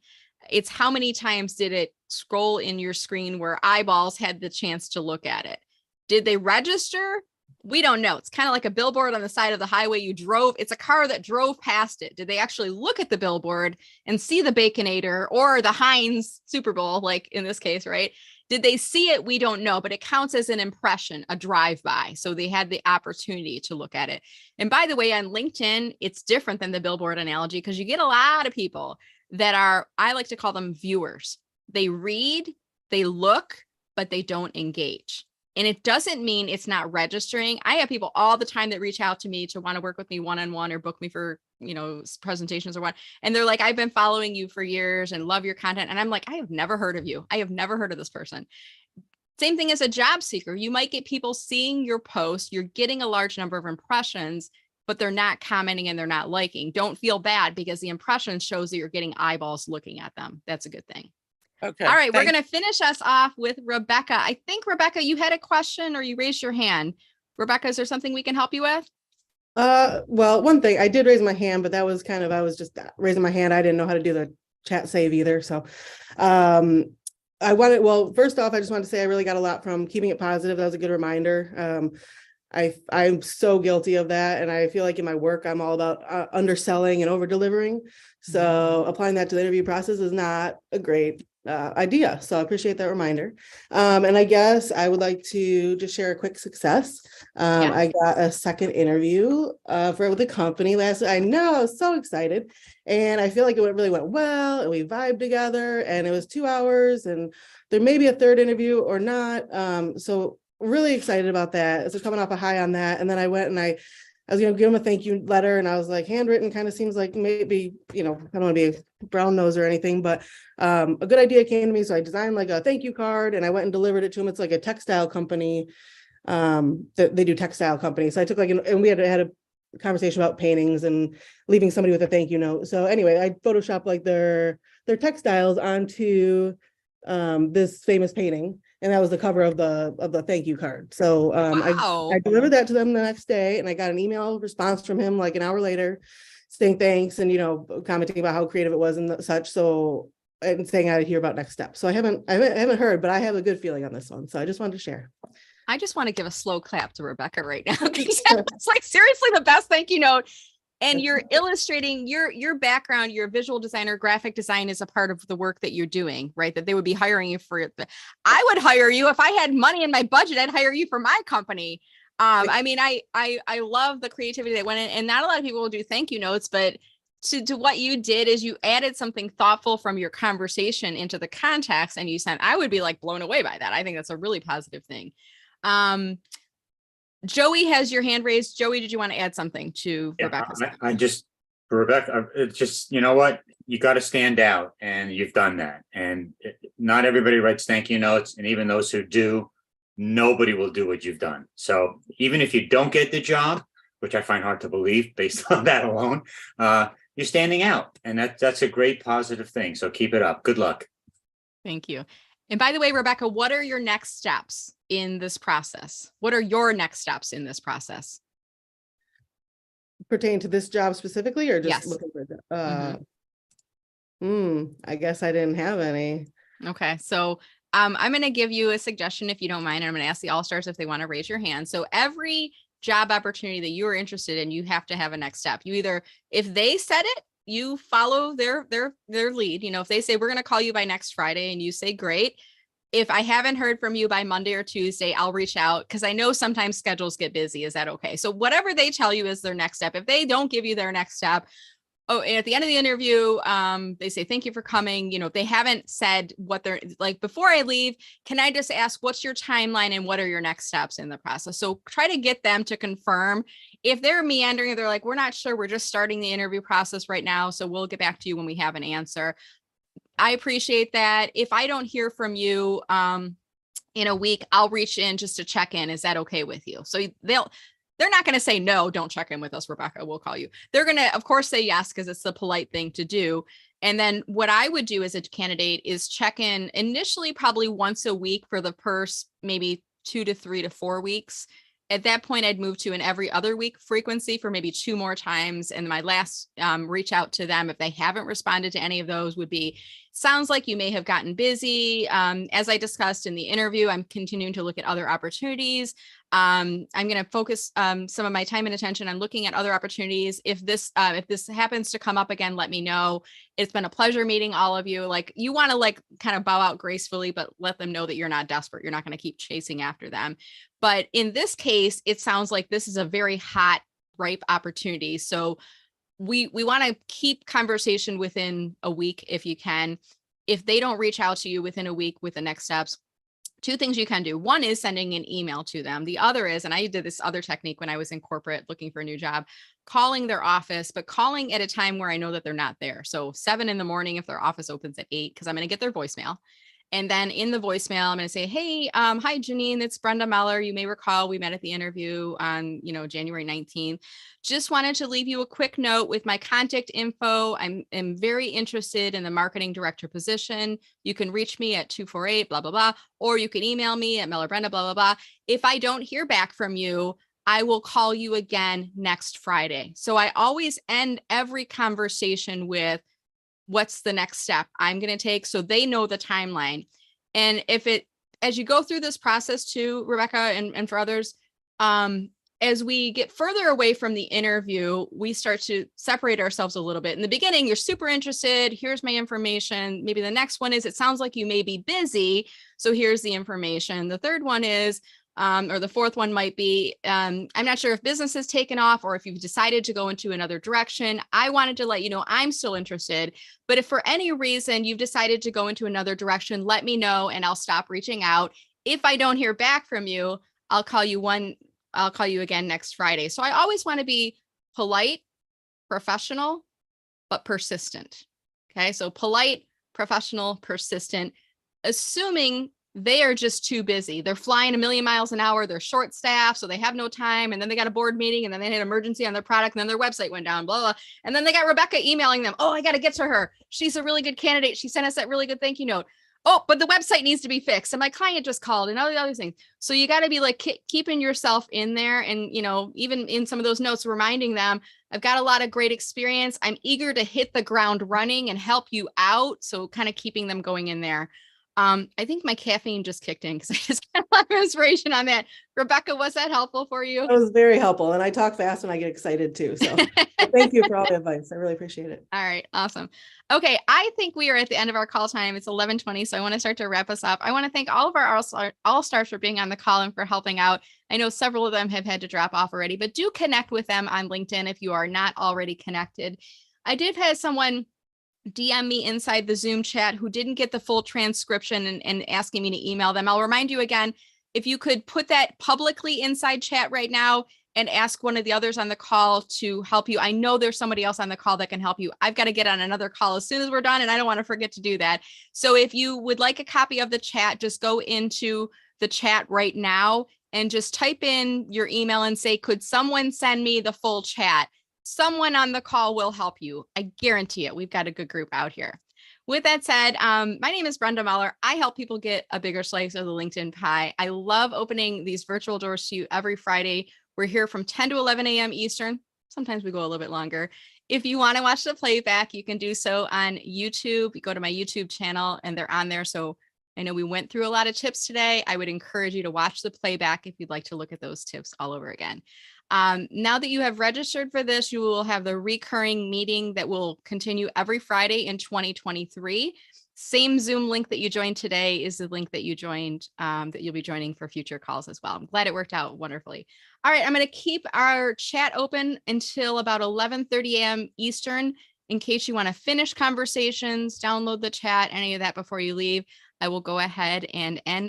It's how many times did it scroll in your screen where eyeballs had the chance to look at it? Did they register? We don't know. It's kind of like a billboard on the side of the highway. It's a car that drove past it. Did they actually look at the billboard and see the Baconator or the Heinz Super Bowl, like in this case, right? Did they see it? We don't know, but it counts as an impression, a drive-by. So they had the opportunity to look at it. And by the way, on LinkedIn, it's different than the billboard analogy, because you get a lot of people that are, I like to call them viewers. They read, they look, but they don't engage. And it doesn't mean it's not registering. I have people all the time that reach out to me to want to work with me one-on-one or book me for, presentations or what. And they're like, I've been following you for years and love your content. And I'm like, I have never heard of you. I have never heard of this person. Same thing as a job seeker. You might get people seeing your post. You're getting a large number of impressions, but they're not commenting and they're not liking. Don't feel bad, because the impression shows that you're getting eyeballs looking at them. That's a good thing. Okay. All right. We're going to finish us off with Rebecca. I think, Rebecca, you had a question or you raised your hand. Rebecca, is there something we can help you with? Well, one thing, I did raise my hand, but that was I was just raising my hand. I didn't know how to do the chat save either. So, first off, I just wanted to say I really got a lot from keeping it positive. That was a good reminder. I'm so guilty of that. And I feel like in my work, I'm all about underselling and over delivering. So applying that to the interview process is not a great idea. So I appreciate that reminder. And I guess I would like to just share a quick success. I got a second interview with the company last week. I know, I was so excited. And I feel like it really went well, and we vibed together, and it was 2 hours, and there may be a third interview or not. So really excited about that. So coming off a high on that. And then I went and I was going to give him a thank you letter, and I was like, handwritten kind of seems like maybe, I don't want to be a brown nose or anything, but a good idea came to me. So I designed like a thank you card, and I went and delivered it to him. It's like a textile company. They do textile companies. So I took and we had a conversation about paintings and leaving somebody with a thank you note. So anyway, I photoshopped like their textiles onto this famous painting. And that was the cover of the thank you card. So wow. I delivered that to them the next day, and I got an email response from him like an hour later saying thanks and, commenting about how creative it was and such. So, and saying I'd hear about next steps. So I haven't heard, but I have a good feeling on this one. So I just wanted to share. I just want to give a slow clap to Rebecca right now. It's like seriously the best thank you note. And you're illustrating your background, your visual designer, graphic design is a part of the work that you're doing, right? That they would be hiring you for it. I would hire you if I had money in my budget, I'd hire you for my company. I mean, I love the creativity that went in, and not a lot of people will do thank you notes, but to what you did is you added something thoughtful from your conversation into the context and you sent, I would be like blown away by that. I think that's a really positive thing. Joey has your hand raised. Joey, did you want to add something to Rebecca's? I just, for Rebecca, it's just, you know what? You got to stand out, and you've done that. And not everybody writes thank you notes. And even those who do, nobody will do what you've done. So even if you don't get the job, which I find hard to believe based on that alone, you're standing out. And that's a great positive thing. So keep it up. Good luck. Thank you. And by the way, Rebecca, what are your next steps in this process? What are your next steps in this process? Pertaining to this job specifically, or just Yes. looking for I guess I didn't have any. Okay. So I'm going to give you a suggestion if you don't mind. I'm going to ask the All-Stars if they want to raise your hand. So every job opportunity that you are interested in, you have to have a next step. You either, if they said it, you follow their lead. You know, if they say, we're going to call you by next Friday, and you say, great. If I haven't heard from you by Monday or Tuesday, I'll reach out, because I know sometimes schedules get busy. Is that okay? So whatever they tell you is their next step. If they don't give you their next step, oh, and at the end of the interview, they say, thank you for coming. You know, if they haven't said what they're like, before I leave, can I just ask, what's your timeline and what are your next steps in the process? So try to get them to confirm. If they're meandering, they're like, we're not sure, we're just starting the interview process right now, so we'll get back to you when we have an answer. I appreciate that. If I don't hear from you in a week, I'll reach in just to check in. Is that okay with you? So they're not going to say, no, don't check in with us, Rebecca, we'll call you. They're going to, of course, say yes, because it's the polite thing to do. And then what I would do as a candidate is check in initially, probably once a week for the first maybe 2 to 3 to 4 weeks. At that point, I'd move to an every other week frequency for maybe 2 more times. And my last reach out to them, if they haven't responded to any of those, would be, sounds like you may have gotten busy. As I discussed in the interview, I'm continuing to look at other opportunities. I'm going to focus some of my time and attention on looking at other opportunities. If this happens to come up again, let me know. It's been a pleasure meeting all of you. Like, you want to like kind of bow out gracefully, but let them know that you're not desperate. You're not going to keep chasing after them. But in this case, it sounds like this is a very hot, ripe opportunity. So we want to keep conversation within a week if you can. If they don't reach out to you within a week with the next steps, 2 things you can do. One is sending an email to them. The other is, and I did this other technique when I was in corporate looking for a new job, calling their office, but calling at a time where I know that they're not there. So 7 in the morning if their office opens at 8, because I'm going to get their voicemail. And then in the voicemail, I'm going to say, hey, hi, Janine, it's Brenda Meller. You may recall we met at the interview on, January 19th. Just wanted to leave you a quick note with my contact info. I'm very interested in the marketing director position. You can reach me at 248, blah, blah, blah, or you can email me at mellerbrenda, blah, blah, blah. If I don't hear back from you, I will call you again next Friday. So I always end every conversation with, what's the next step I'm going to take, so they know the timeline. And as you go through this process too, Rebecca, and for others, as we get further away from the interview, we start to separate ourselves a little bit. In the beginning, you're super interested. Here's my information. Maybe the next one is, it sounds like you may be busy, so here's the information. The third one is, or the fourth one might be, I'm not sure if business has taken off or if you've decided to go into another direction. I wanted to let you know I'm still interested, but if for any reason you've decided to go into another direction, let me know and I'll stop reaching out. If I don't hear back from you, I'll call you again next Friday. So I always want to be polite, professional, but persistent. Okay. So polite, professional, persistent, assuming they are just too busy. They're flying 1,000,000 miles an hour. They're short staffed, so they have no time. And then they got a board meeting, and then they had an emergency on their product, and then their website went down, blah, blah. And then they got Rebecca emailing them. Oh, I got to get to her. She's a really good candidate. She sent us that really good thank you note. Oh, but the website needs to be fixed. And my client just called, and all the other things. So you got to be like keeping yourself in there. And, even in some of those notes, reminding them, I've got a lot of great experience. I'm eager to hit the ground running and help you out. So kind of keeping them going in there. I think my caffeine just kicked in because I just got a lot of inspiration on that. Rebecca, was that helpful for you? That was very helpful. And I talk fast and I get excited too. So thank you for all the advice. I really appreciate it. All right. Awesome. Okay. I think we are at the end of our call time. It's 11:20. So I want to start to wrap us up. I want to thank all of our all-stars for being on the call and for helping out. I know several of them have had to drop off already, but do connect with them on LinkedIn if you are not already connected. I did have someone DM me inside the Zoom chat who didn't get the full transcription and asking me to email them. I'll remind you again, if you could put that publicly inside chat right now and ask one of the others on the call to help you. I know there's somebody else on the call that can help you. I've got to get on another call as soon as we're done, and I don't want to forget to do that. So if you would like a copy of the chat, just go into the chat right now and just type in your email and say, could someone send me the full chat? Someone on the call will help you. I guarantee it. We've got a good group out here. With that said, my name is Brenda Meller. I help people get a bigger slice of the LinkedIn pie. I love opening these virtual doors to you every Friday. We're here from 10 to 11 a.m. Eastern. Sometimes we go a little bit longer. If you want to watch the playback, you can do so on YouTube. You go to my YouTube channel and they're on there. So I know we went through a lot of tips today. I would encourage you to watch the playback if you'd like to look at those tips all over again. Now that you have registered for this, you will have the recurring meeting that will continue every Friday in 2023. Same Zoom link that you joined today is the link that you joined, that you'll be joining for future calls as well. I'm glad it worked out wonderfully. All right, I'm going to keep our chat open until about 11:30 a.m. Eastern. In case you want to finish conversations, download the chat, any of that before you leave, I will go ahead and end